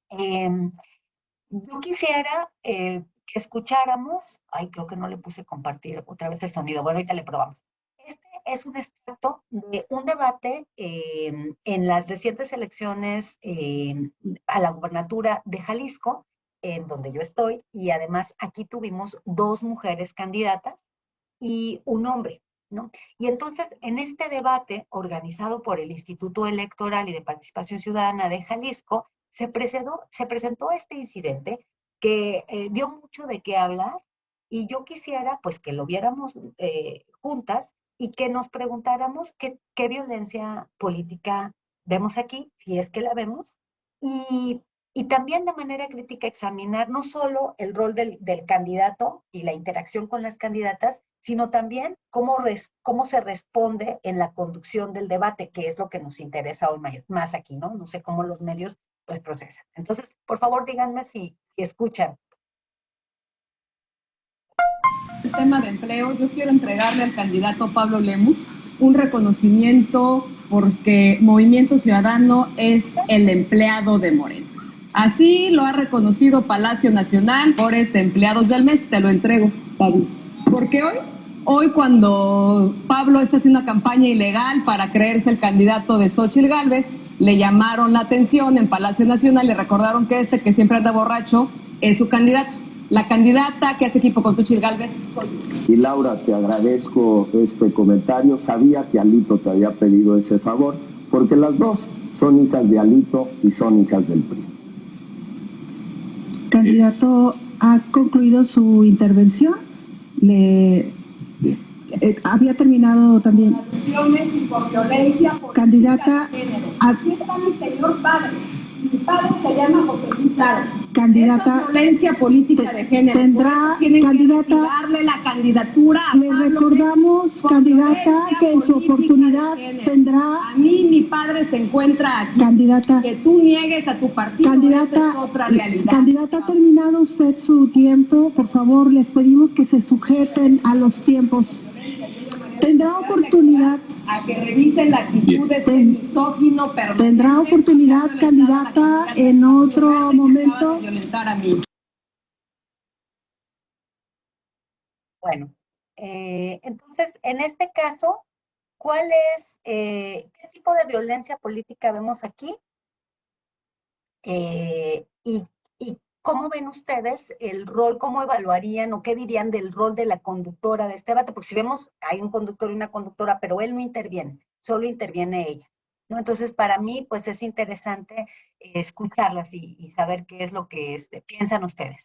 Yo quisiera que escucháramos, creo que no le puse compartir otra vez el sonido, bueno, ahorita le probamos. Este es un extracto de un debate en las recientes elecciones a la gubernatura de Jalisco, en donde yo estoy, y además aquí tuvimos 2 mujeres candidatas y un hombre, ¿no? Y entonces, en este debate organizado por el Instituto Electoral y de Participación Ciudadana de Jalisco, se presentó este incidente que dio mucho de qué hablar y yo quisiera pues que lo viéramos juntas y que nos preguntáramos qué violencia política vemos aquí, si es que la vemos, y también de manera crítica examinar no solo el rol del candidato y la interacción con las candidatas, sino también cómo se responde en la conducción del debate, que es lo que nos interesa hoy más aquí, ¿no? No sé cómo los medios pues procesan. Entonces, por favor, díganme si escuchan. El tema de empleo, yo quiero entregarle al candidato Pablo Lemus un reconocimiento porque Movimiento Ciudadano es el empleado de Morena. Así lo ha reconocido Palacio Nacional, mejores empleados del mes, te lo entrego, Pablo. Porque hoy cuando Pablo está haciendo una campaña ilegal para creerse el candidato de Xóchitl Gálvez, le llamaron la atención en Palacio Nacional, le recordaron que que siempre anda borracho, es su candidato. La candidata que hace equipo con Xóchitl Gálvez. Y Laura, te agradezco este comentario. Sabía que Alito te había pedido ese favor, porque las dos son hijas de Alito y son hijas del PRI. Candidato, ha concluido su intervención. Había terminado también. Y por violencia por candidata. Aquí está mi señor padre. diputado se llama José Luis Aro. Candidata, Esto es violencia política de género. tendrá, Tienen candidata, que darle la candidatura a le Pablo recordamos, por candidata, violencia que en su política oportunidad de género. tendrá, A mí, mi padre se encuentra aquí. candidata, Que tú niegues a tu partido, esa candidata, es otra realidad. candidata, ha terminado usted su tiempo. Por favor, les pedimos que se sujeten a los tiempos. Tendrá oportunidad. A que revisen la actitud de este misógino permanente. Tendrá oportunidad, candidata, en otro momento. Violentar a mí. Bueno, entonces, en este caso, ¿cuál es, qué tipo de violencia política vemos aquí? Y cómo ven ustedes el rol, cómo evaluarían o qué dirían del rol de la conductora de este debate, porque si vemos, hay un conductor y una conductora, pero él no interviene, solo interviene ella, ¿no? Entonces, para mí, pues es interesante escucharlas y saber qué es lo que piensan ustedes.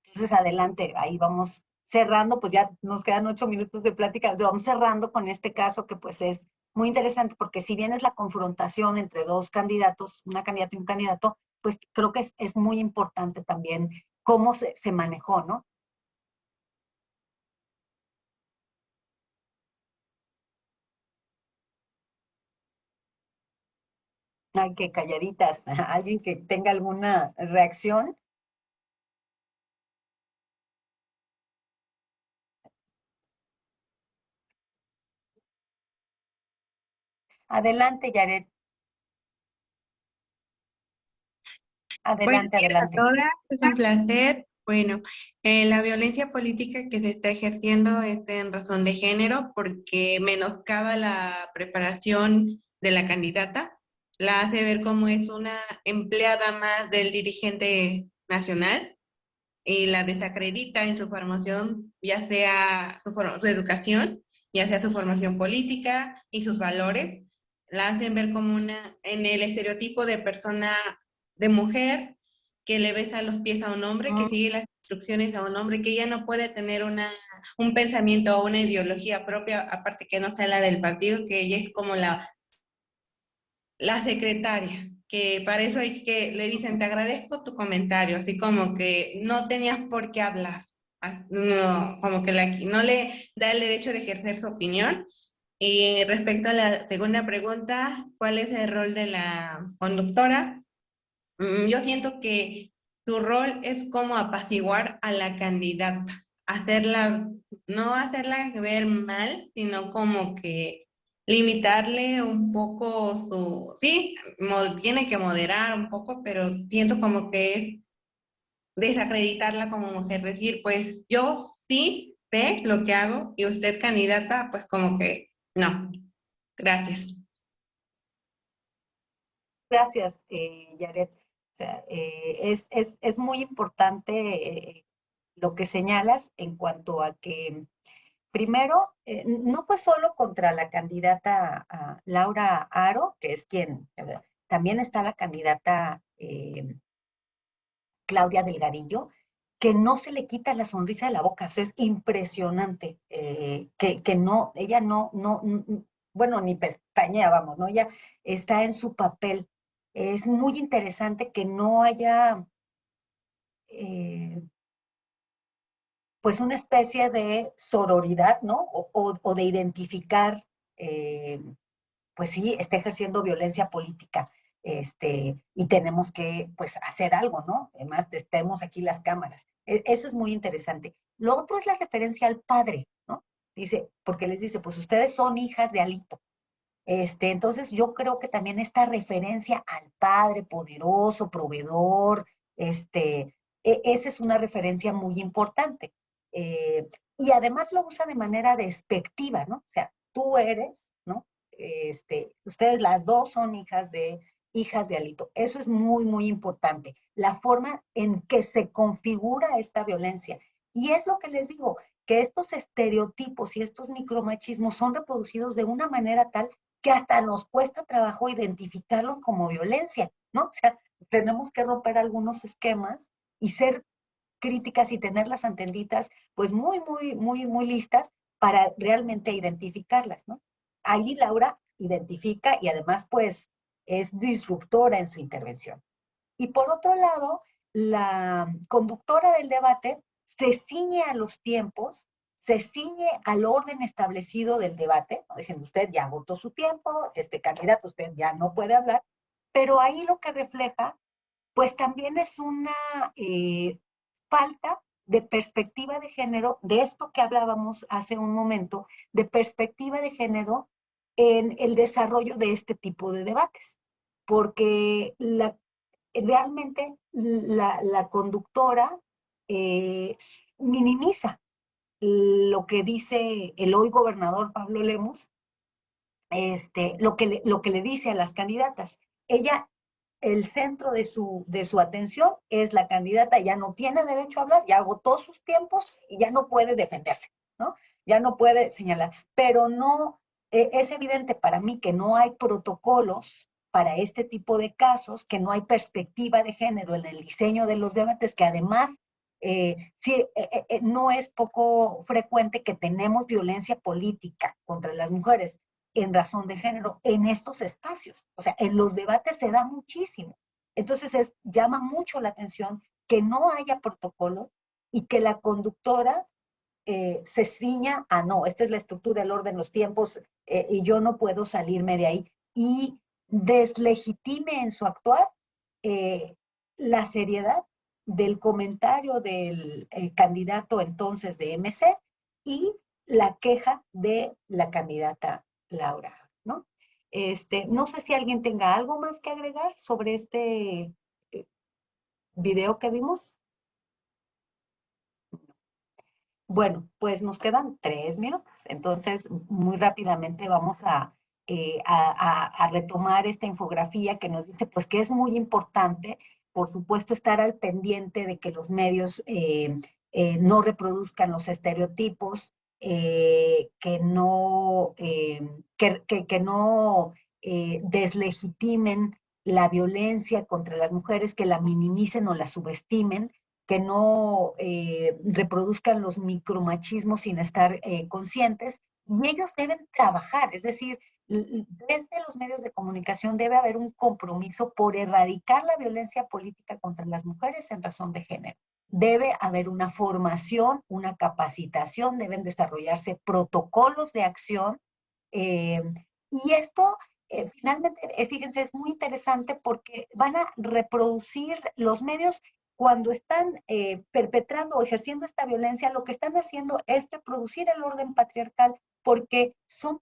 Entonces, adelante, ahí vamos cerrando, pues ya nos quedan 8 minutos de plática, vamos cerrando con este caso que pues es muy interesante, porque si bien es la confrontación entre dos candidatos, una candidata y un candidato, pues creo que es muy importante también cómo se manejó, ¿no? Ay, qué calladitas. ¿Alguien que tenga alguna reacción? Adelante, Yaret. Buenos Adelante, días a adelante. todas, es un placer. Bueno, la violencia política que se está ejerciendo es en razón de género porque menoscaba la preparación de la candidata, la hace ver como es una empleada más del dirigente nacional y la desacredita en su formación, ya sea su educación, ya sea su formación política y sus valores, la hacen ver como en el estereotipo de persona, de mujer, que le besa los pies a un hombre, que sigue las instrucciones a un hombre, que ella no puede tener un pensamiento o una ideología propia, aparte que no sea la del partido, que ella es como la secretaria, que para eso hay que, le dicen, te agradezco tu comentario, así como que no tenías por qué hablar, no, como que no le da el derecho de ejercer su opinión. Y respecto a la segunda pregunta, ¿cuál es el rol de la conductora? Yo siento que su rol es como apaciguar a la candidata, no hacerla ver mal, sino como que limitarle un poco sí, tiene que moderar un poco, pero siento como que es desacreditarla como mujer, decir, pues yo sí sé lo que hago y usted candidata, pues como que no, gracias. Gracias, Yaret. O sea, es muy importante lo que señalas en cuanto a que, primero, no fue solo contra la candidata Laura Aro, que es quien, también está la candidata Claudia Delgadillo, que no se le quita la sonrisa de la boca. O sea, es impresionante que no, ella bueno, ni pestañea, vamos, ¿no? Ella está en su papel. Es muy interesante que no haya, pues, una especie de sororidad, ¿no? O de identificar, pues sí, está ejerciendo violencia política. Y tenemos que, pues, hacer algo, ¿no? Además, tenemos aquí las cámaras. Eso es muy interesante. Lo otro es la referencia al padre, ¿no? Dice, porque les dice, pues ustedes son hijas de Alito. Entonces yo creo que también esta referencia al padre poderoso, proveedor, esa es una referencia muy importante. Y además lo usa de manera despectiva, ¿no? O sea, tú eres, ¿no? Ustedes las dos son hijas de Alito. Eso es muy, muy importante. La forma en que se configura esta violencia. Y es lo que les digo, que estos estereotipos y estos micromachismos son reproducidos de una manera tal que hasta nos cuesta trabajo identificarlos como violencia, ¿no? O sea, tenemos que romper algunos esquemas y ser críticas y tenerlas entendidas, pues muy, muy, muy, muy listas para realmente identificarlas, ¿no? Ahí Laura identifica y además, pues, es disruptora en su intervención. Y por otro lado, la conductora del debate se ciñe a los tiempos, se ciñe al orden establecido del debate, ¿no? Diciendo, usted ya agotó su tiempo, este candidato usted ya no puede hablar, pero ahí lo que refleja, pues también es una falta de perspectiva de género, de esto que hablábamos hace un momento, de perspectiva de género en el desarrollo de este tipo de debates, porque realmente la conductora minimiza lo que dice el hoy gobernador Pablo Lemus, lo que le dice a las candidatas. Ella, el centro de su atención es la candidata, ya no tiene derecho a hablar, ya agotó sus tiempos y ya no puede defenderse, ¿no? Ya no puede señalar. Pero no, es evidente para mí que no hay protocolos para este tipo de casos, que no hay perspectiva de género en el diseño de los debates, que además no es poco frecuente que tenemos violencia política contra las mujeres en razón de género en estos espacios. O sea, en los debates se da muchísimo. Entonces llama mucho la atención que no haya protocolo y que la conductora se ciña a no, esta es la estructura, el orden, los tiempos, y yo no puedo salirme de ahí. Y deslegitime en su actuar la seriedad del comentario del candidato entonces de MC y la queja de la candidata Laura, ¿no? No sé si alguien tenga algo más que agregar sobre este video que vimos. Bueno, pues nos quedan 3 minutos, entonces muy rápidamente vamos a retomar esta infografía que nos dice pues que es muy importante, por supuesto, estar al pendiente de que los medios no reproduzcan los estereotipos, que no deslegitimen la violencia contra las mujeres, que la minimicen o la subestimen, que no reproduzcan los micromachismos sin estar conscientes, y ellos deben trabajar, es decir, desde los medios de comunicación debe haber un compromiso por erradicar la violencia política contra las mujeres en razón de género. Debe haber una formación, una capacitación, deben desarrollarse protocolos de acción, y esto finalmente, fíjense, es muy interesante porque van a reproducir los medios cuando están perpetrando o ejerciendo esta violencia, lo que están haciendo es reproducir el orden patriarcal, porque son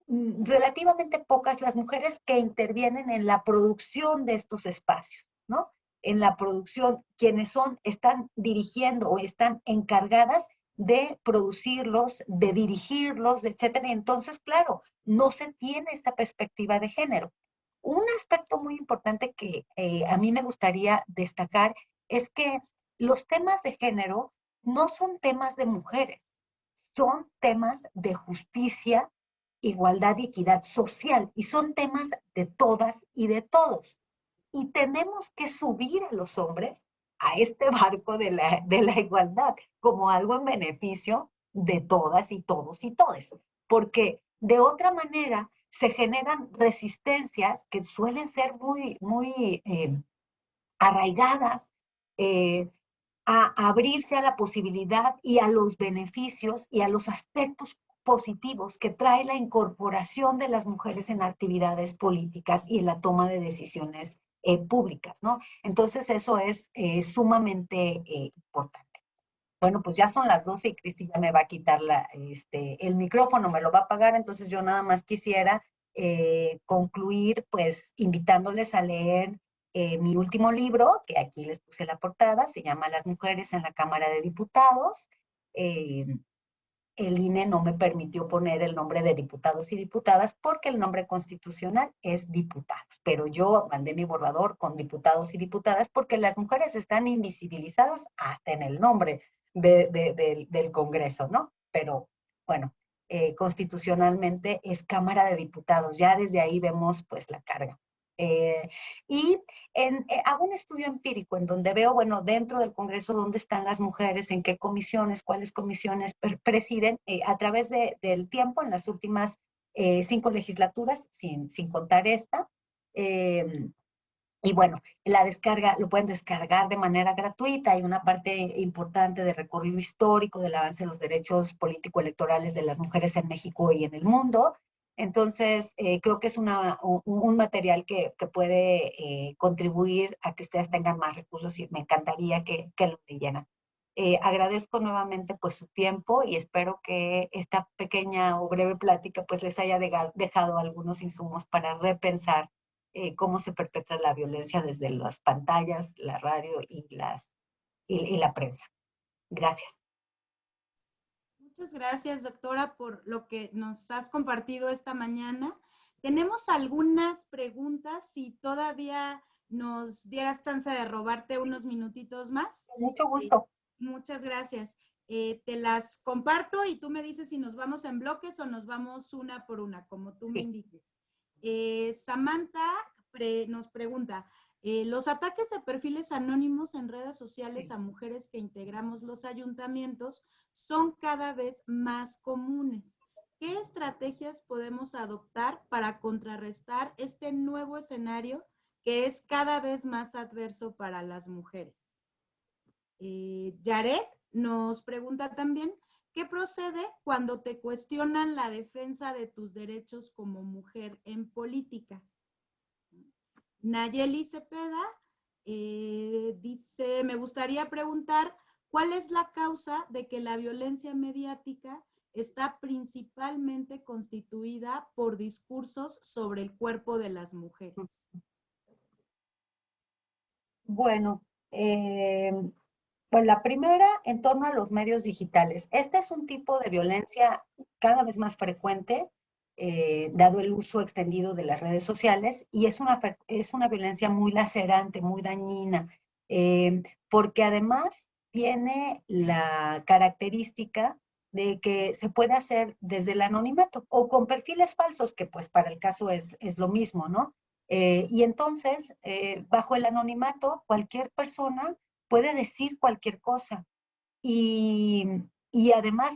relativamente pocas las mujeres que intervienen en la producción de estos espacios, ¿no? En la producción, quienes están dirigiendo o están encargadas de producirlos, de dirigirlos, etcétera. Y entonces, claro, no se tiene esta perspectiva de género. Un aspecto muy importante que a mí me gustaría destacar es que los temas de género no son temas de mujeres, son temas de justicia, igualdad y equidad social, y son temas de todas y de todos. Y tenemos que subir a los hombres a este barco de la igualdad como algo en beneficio de todas y todos y todes, porque de otra manera se generan resistencias que suelen ser muy arraigadas a abrirse a la posibilidad y a los beneficios y a los aspectos positivos que trae la incorporación de las mujeres en actividades políticas y en la toma de decisiones públicas, ¿no? Entonces eso es sumamente importante. Bueno, pues ya son las 12 y Cristi ya me va a quitar el micrófono, me lo va a apagar, entonces yo nada más quisiera concluir pues invitándoles a leer mi último libro, que aquí les puse la portada, se llama Las mujeres en la Cámara de Diputados. El INE no me permitió poner el nombre de diputados y diputadas porque el nombre constitucional es diputados, pero yo mandé mi borrador con diputados y diputadas porque las mujeres están invisibilizadas hasta en el nombre del Congreso, ¿no? Pero bueno, constitucionalmente es Cámara de Diputados, ya desde ahí vemos pues la carga. Y hago un estudio empírico en donde veo, bueno, dentro del Congreso, dónde están las mujeres, en qué comisiones, cuáles comisiones presiden a través del tiempo, en las últimas 5 legislaturas, sin contar esta. Y bueno, la descarga lo pueden descargar de manera gratuita. Hay una parte importante de recorrido histórico del avance de los derechos político-electorales de las mujeres en México y en el mundo. Entonces, creo que es un material que puede contribuir a que ustedes tengan más recursos y me encantaría que lo leyeran. Agradezco nuevamente pues su tiempo y espero que esta pequeña o breve plática pues les haya dejado algunos insumos para repensar cómo se perpetra la violencia desde las pantallas, la radio y la prensa. Gracias. Muchas gracias, doctora, por lo que nos has compartido esta mañana. Tenemos algunas preguntas, si todavía nos dieras chance de robarte unos minutitos más. Con mucho gusto. Muchas gracias. Te las comparto y tú me dices si nos vamos en bloques o nos vamos una por una, como tú me indiques. Samantha nos pregunta, los ataques de perfiles anónimos en redes sociales a mujeres que integramos los ayuntamientos son cada vez más comunes. ¿Qué estrategias podemos adoptar para contrarrestar este nuevo escenario que es cada vez más adverso para las mujeres? Yaret nos pregunta también, ¿qué procede cuando te cuestionan la defensa de tus derechos como mujer en política? Nayeli Cepeda dice, me gustaría preguntar, ¿cuál es la causa de que la violencia mediática está principalmente constituida por discursos sobre el cuerpo de las mujeres? Bueno, pues la primera, en torno a los medios digitales. Este es un tipo de violencia cada vez más frecuente, dado el uso extendido de las redes sociales, y es una violencia muy lacerante, muy dañina, porque además tiene la característica de que se puede hacer desde el anonimato o con perfiles falsos, que pues para el caso es lo mismo, ¿no? Y entonces, bajo el anonimato, cualquier persona puede decir cualquier cosa y además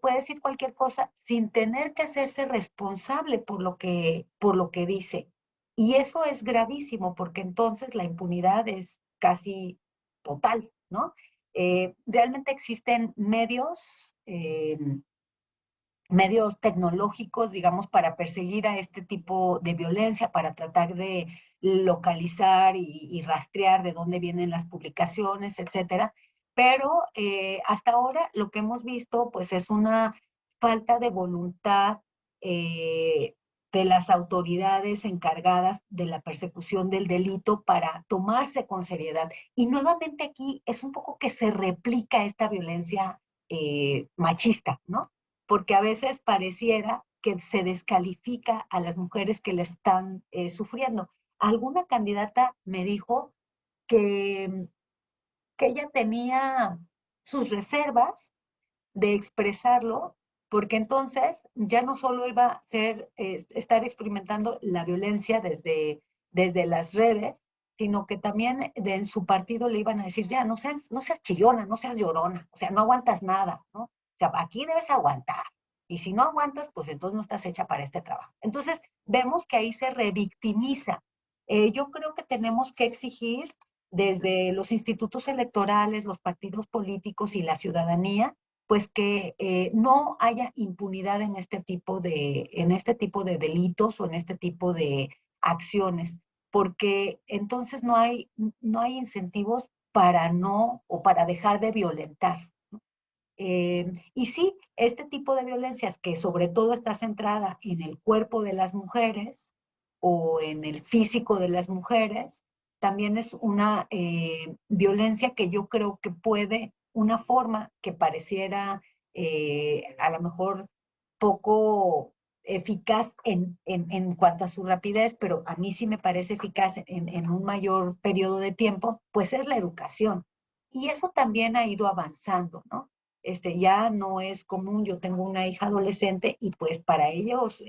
puede decir cualquier cosa sin tener que hacerse responsable por lo que dice. Y eso es gravísimo porque entonces la impunidad es casi total, ¿no? Realmente existen medios tecnológicos, digamos, para perseguir a este tipo de violencia, para tratar de localizar y rastrear de dónde vienen las publicaciones, etcétera. Pero hasta ahora lo que hemos visto, pues, es una falta de voluntad de las autoridades encargadas de la persecución del delito para tomarse con seriedad. Y nuevamente aquí es un poco que se replica esta violencia machista, ¿no? Porque a veces pareciera que se descalifica a las mujeres que le están sufriendo. Alguna candidata me dijo que ella tenía sus reservas de expresarlo, porque entonces ya no solo iba a estar experimentando la violencia desde las redes, sino que también en su partido le iban a decir, ya, no seas chillona, no seas llorona, o sea, no aguantas nada, ¿no? O sea, aquí debes aguantar. Y si no aguantas, pues entonces no estás hecha para este trabajo. Entonces, vemos que ahí se revictimiza. Yo creo que tenemos que exigir desde los institutos electorales, los partidos políticos y la ciudadanía, pues que no haya impunidad en este tipo de delitos o en este tipo de acciones, porque entonces no hay incentivos para dejar de violentar. Y sí, este tipo de violencias que sobre todo está centrada en el cuerpo de las mujeres o en el físico de las mujeres, también es una violencia que yo creo que una forma que pareciera a lo mejor poco eficaz en cuanto a su rapidez, pero a mí sí me parece eficaz en un mayor periodo de tiempo, pues es la educación. Y eso también ha ido avanzando, ¿no? Ya no es común. Yo tengo una hija adolescente y pues para ellos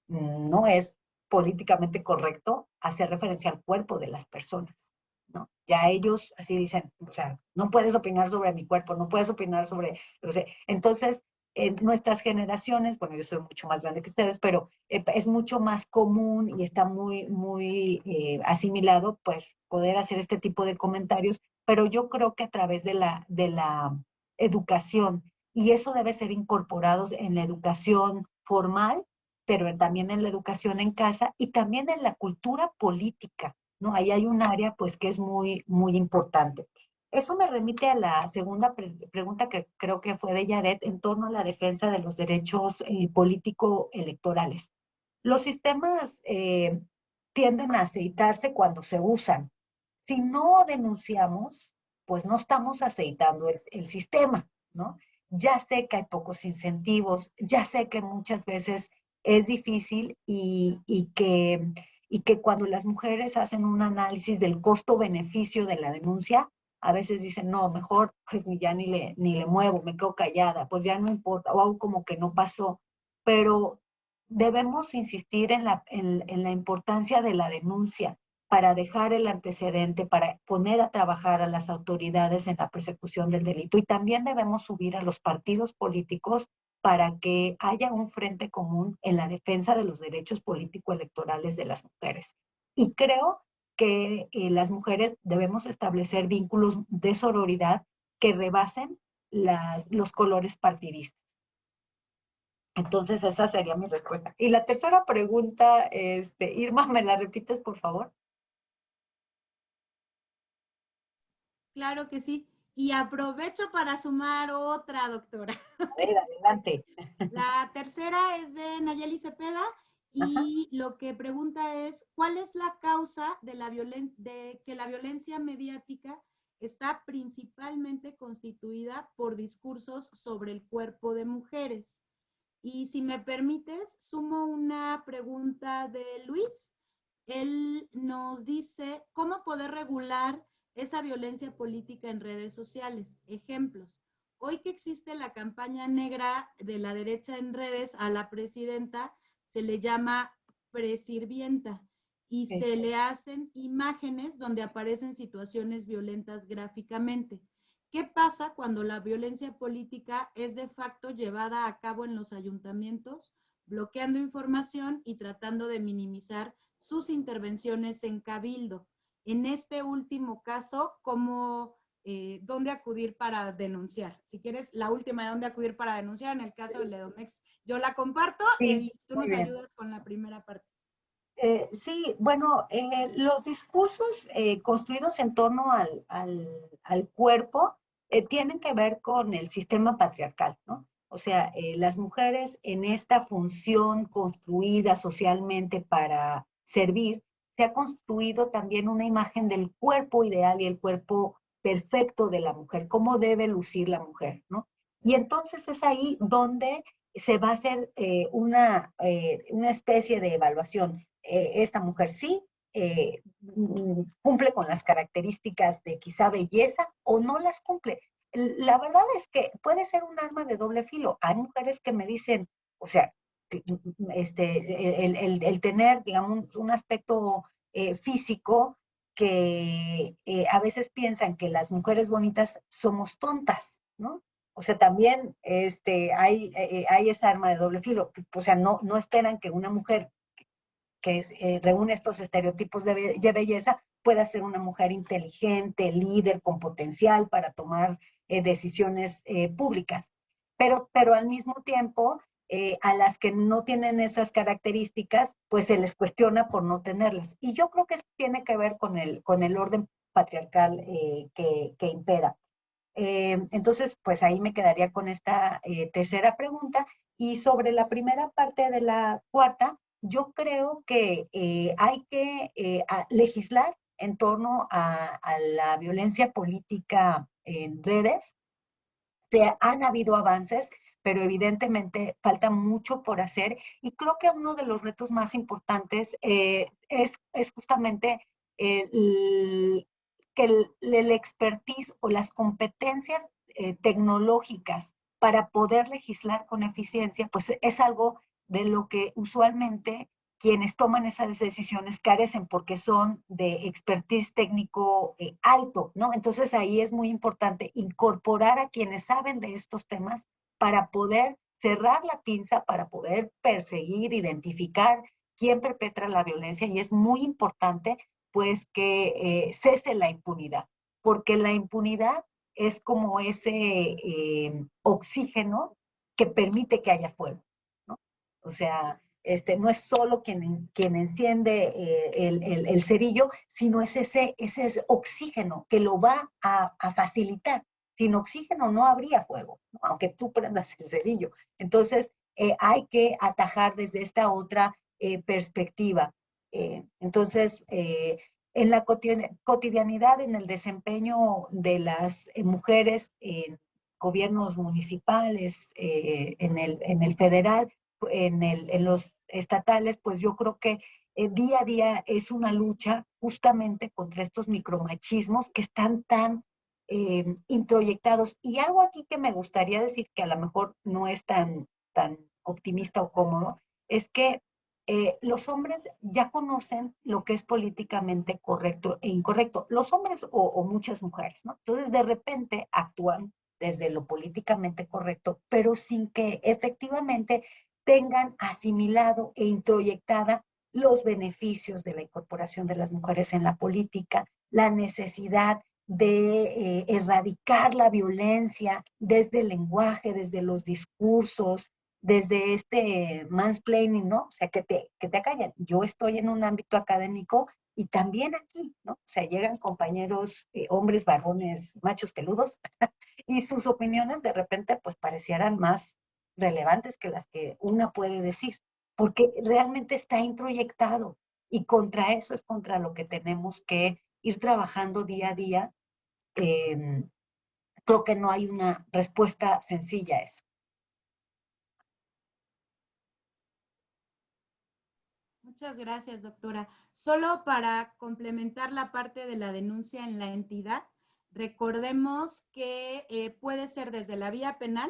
no es políticamente correcto hacer referencia al cuerpo de las personas, ¿no? Ya ellos así dicen, o sea, no puedes opinar sobre mi cuerpo, no puedes opinar sobre, o sea, entonces en nuestras generaciones, bueno, yo soy mucho más grande que ustedes, pero es mucho más común y está muy asimilado, pues, poder hacer este tipo de comentarios, pero yo creo que a través de la educación, y eso debe ser incorporado en la educación formal, pero también en la educación en casa y también en la cultura política, ¿no? Ahí hay un área, pues, que es muy importante. Eso me remite a la segunda pregunta que creo que fue de Yaret en torno a la defensa de los derechos político-electorales. Los sistemas tienden a aceitarse cuando se usan. Si no denunciamos, pues no estamos aceitando el sistema, ¿no? Ya sé que hay pocos incentivos, ya sé que muchas veces es difícil y que cuando las mujeres hacen un análisis del costo-beneficio de la denuncia, a veces dicen, no, mejor pues ya ni le muevo, me quedo callada, pues ya no importa, o hago como que no pasó. Pero debemos insistir en la importancia de la denuncia para dejar el antecedente, para poner a trabajar a las autoridades en la persecución del delito. Y también debemos subir a los partidos políticos para que haya un frente común en la defensa de los derechos político-electorales de las mujeres. Y creo que las mujeres debemos establecer vínculos de sororidad que rebasen los colores partidistas. Entonces, esa sería mi respuesta. Y la tercera pregunta, Irma, ¿me la repites, por favor? Claro que sí. Y aprovecho para sumar otra, doctora. A ver, adelante. La tercera es de Nayeli Cepeda y lo que pregunta es, ¿cuál es la causa de que la violencia mediática está principalmente constituida por discursos sobre el cuerpo de mujeres? Y si me permites, sumo una pregunta de Luis. Él nos dice, ¿cómo poder regular esa violencia política en redes sociales? Ejemplos. Hoy que existe la campaña negra de la derecha en redes, a la presidenta se le llama presirvienta y se le hacen imágenes donde aparecen situaciones violentas gráficamente. ¿Qué pasa cuando la violencia política es de facto llevada a cabo en los ayuntamientos, bloqueando información y tratando de minimizar sus intervenciones en cabildo? En este último caso, ¿dónde acudir para denunciar? Si quieres, la última de dónde acudir para denunciar, en el caso de Ledomex, yo la comparto y tú nos ayudas con la primera parte. Sí, bueno, los discursos construidos en torno al cuerpo tienen que ver con el sistema patriarcal, ¿no? O sea, las mujeres en esta función construida socialmente para servir, se ha construido también una imagen del cuerpo ideal y el cuerpo perfecto de la mujer, cómo debe lucir la mujer, ¿no? Y entonces es ahí donde se va a hacer una especie de evaluación. Esta mujer sí cumple con las características de quizá belleza o no las cumple. La verdad es que puede ser un arma de doble filo. Hay mujeres que me dicen, o sea, el tener, digamos, un aspecto físico que a veces piensan que las mujeres bonitas somos tontas, ¿no? O sea, también hay esa arma de doble filo. O sea, no esperan que una mujer que reúne estos estereotipos de belleza pueda ser una mujer inteligente, líder, con potencial para tomar decisiones públicas. Pero al mismo tiempo, a las que no tienen esas características, pues se les cuestiona por no tenerlas. Y yo creo que eso tiene que ver con el orden patriarcal que impera. Entonces, pues ahí me quedaría con esta tercera pregunta. Y sobre la primera parte de la cuarta, yo creo que hay que legislar en torno a la violencia política en redes. Han habido avances, pero evidentemente falta mucho por hacer. Y creo que uno de los retos más importantes es justamente que el expertise o las competencias tecnológicas para poder legislar con eficiencia, pues es algo de lo que usualmente quienes toman esas decisiones carecen porque son de expertise técnico alto, ¿no? Entonces ahí es muy importante incorporar a quienes saben de estos temas para poder cerrar la pinza, para poder perseguir, identificar quién perpetra la violencia, y es muy importante pues que cese la impunidad, porque la impunidad es como ese oxígeno que permite que haya fuego, ¿no? O sea, no es solo quien enciende el cerillo, sino es ese oxígeno que lo va a facilitar. Sin oxígeno no habría fuego, ¿no? Aunque tú prendas el cerillo. Entonces, hay que atajar desde esta otra perspectiva. Entonces, en la cotidianidad, en el desempeño de las mujeres en gobiernos municipales, en el federal, en los estatales, pues yo creo que día a día es una lucha justamente contra estos micromachismos que están tan introyectados. Y algo aquí que me gustaría decir, que a lo mejor no es tan optimista o cómodo, es que los hombres ya conocen lo que es políticamente correcto e incorrecto. Los hombres o muchas mujeres, ¿no? Entonces, de repente actúan desde lo políticamente correcto, pero sin que efectivamente tengan asimilado e introyectada los beneficios de la incorporación de las mujeres en la política, la necesidad de erradicar la violencia desde el lenguaje, desde los discursos, desde este mansplaining, ¿no? O sea, que te acallan. Yo estoy en un ámbito académico y también aquí, ¿no? O sea, llegan compañeros, hombres, varones, machos peludos, y sus opiniones de repente pues parecieran más relevantes que las que una puede decir, porque realmente está introyectado, y contra eso es contra lo que tenemos que ir trabajando día a día. Creo que no hay una respuesta sencilla a eso. Muchas gracias, doctora. Solo para complementar la parte de la denuncia en la entidad, recordemos que puede ser desde la vía penal,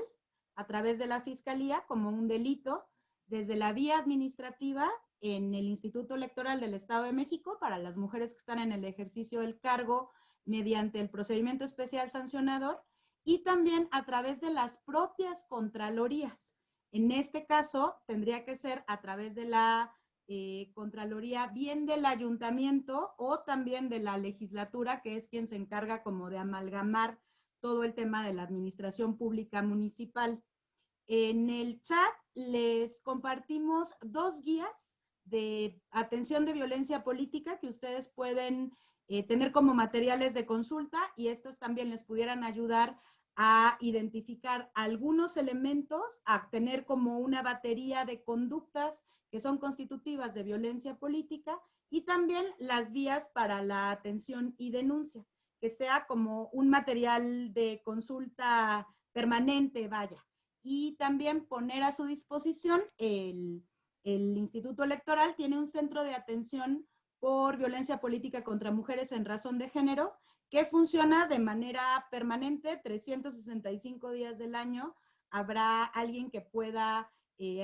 a través de la Fiscalía, como un delito, desde la vía administrativa, en el Instituto Electoral del Estado de México, para las mujeres que están en el ejercicio del cargo mediante el procedimiento especial sancionador, y también a través de las propias contralorías. En este caso, tendría que ser a través de la Contraloría, bien del ayuntamiento o también de la legislatura, que es quien se encarga como de amalgamar todo el tema de la administración pública municipal. En el chat les compartimos 2 guías de atención de violencia política que ustedes pueden tener como materiales de consulta, y estos también les pudieran ayudar a identificar algunos elementos, a tener como una batería de conductas que son constitutivas de violencia política, y también las vías para la atención y denuncia, que sea como un material de consulta permanente, vaya. Y también poner a su disposición el Instituto Electoral tiene un centro de atención por violencia política contra mujeres en razón de género, que funciona de manera permanente, 365 días del año. Habrá alguien que pueda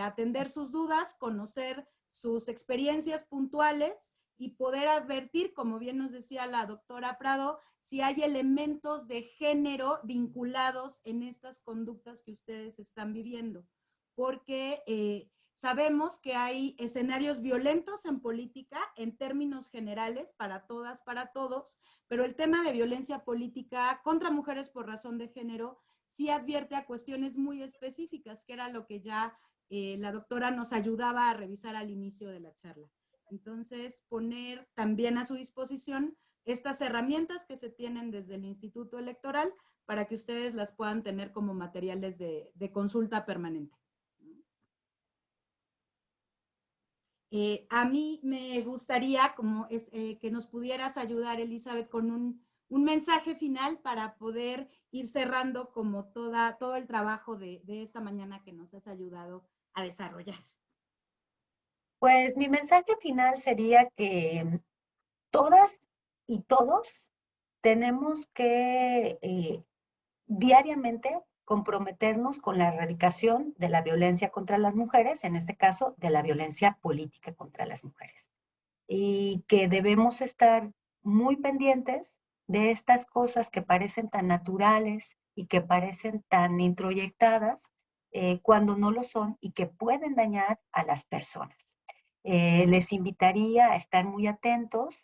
atender sus dudas, conocer sus experiencias puntuales y poder advertir, como bien nos decía la doctora Prado, si hay elementos de género vinculados en estas conductas que ustedes están viviendo. Porque sabemos que hay escenarios violentos en política en términos generales para todas, para todos, pero el tema de violencia política contra mujeres por razón de género sí advierte a cuestiones muy específicas, que era lo que ya la doctora nos ayudaba a revisar al inicio de la charla. Entonces, poner también a su disposición estas herramientas que se tienen desde el Instituto Electoral para que ustedes las puedan tener como materiales de consulta permanente. A mí me gustaría que nos pudieras ayudar, Elizabeth, con un mensaje final para poder ir cerrando como todo el trabajo de esta mañana que nos has ayudado a desarrollar. Pues mi mensaje final sería que todas y todos tenemos que diariamente comprometernos con la erradicación de la violencia contra las mujeres, en este caso de la violencia política contra las mujeres. Y que debemos estar muy pendientes de estas cosas que parecen tan naturales y que parecen tan introyectadas, cuando no lo son y que pueden dañar a las personas. Les invitaría a estar muy atentos,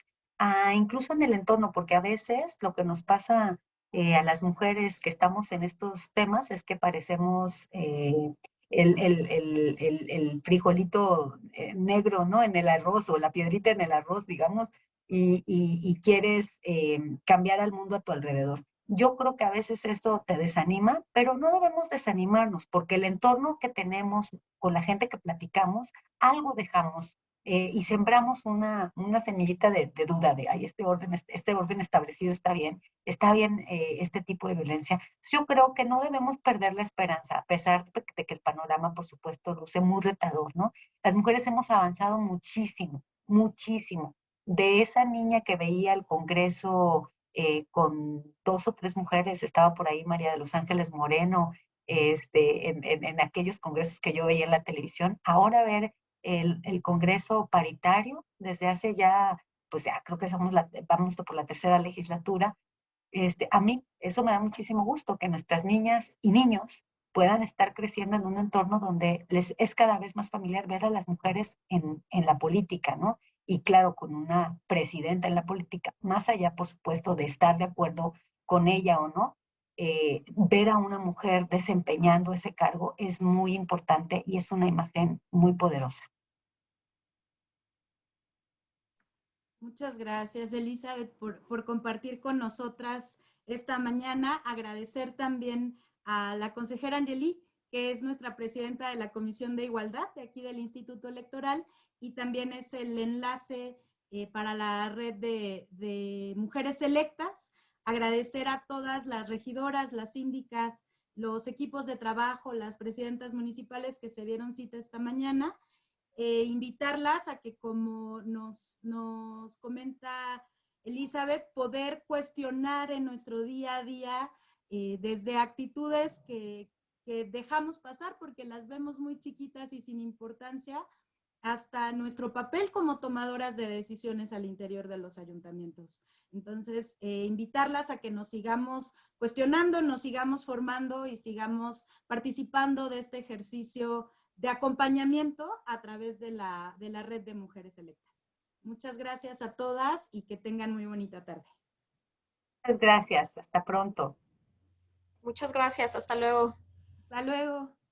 incluso en el entorno, porque a veces lo que nos pasa a las mujeres que estamos en estos temas es que parecemos el frijolito negro, ¿no? En el arroz, o la piedrita en el arroz, digamos, y quieres cambiar al mundo a tu alrededor. Yo creo que a veces esto te desanima, pero no debemos desanimarnos, porque el entorno que tenemos con la gente que platicamos, algo dejamos y sembramos una semillita de duda de, ay, este orden establecido está bien este tipo de violencia. Yo creo que no debemos perder la esperanza, a pesar de que el panorama, por supuesto, luce muy retador, ¿no? Las mujeres hemos avanzado muchísimo, muchísimo. De esa niña que veía el Congreso con 2 o 3 mujeres, estaba por ahí María de los Ángeles Moreno, en aquellos congresos que yo veía en la televisión, ahora ver el Congreso paritario desde hace ya, pues ya creo que vamos por la 3ª legislatura. A mí eso me da muchísimo gusto, que nuestras niñas y niños puedan estar creciendo en un entorno donde les es cada vez más familiar ver a las mujeres en la política, ¿no? Y claro, con una presidenta en la política, más allá, por supuesto, de estar de acuerdo con ella o no, ver a una mujer desempeñando ese cargo es muy importante y es una imagen muy poderosa. Muchas gracias, Elizabeth, por compartir con nosotras esta mañana. Agradecer también a la consejera Angeli, que es nuestra presidenta de la Comisión de Igualdad de aquí del Instituto Electoral, y también es el enlace para la red de mujeres electas. Agradecer a todas las regidoras, las síndicas, los equipos de trabajo, las presidentas municipales que se dieron cita esta mañana. Invitarlas a que, como nos comenta Elizabeth, poder cuestionar en nuestro día a día desde actitudes que dejamos pasar porque las vemos muy chiquitas y sin importancia, hasta nuestro papel como tomadoras de decisiones al interior de los ayuntamientos. Entonces, invitarlas a que nos sigamos cuestionando, nos sigamos formando y sigamos participando de este ejercicio de acompañamiento a través de la red de mujeres electas. Muchas gracias a todas y que tengan muy bonita tarde. Muchas gracias, hasta pronto. Muchas gracias, hasta luego. Hasta luego.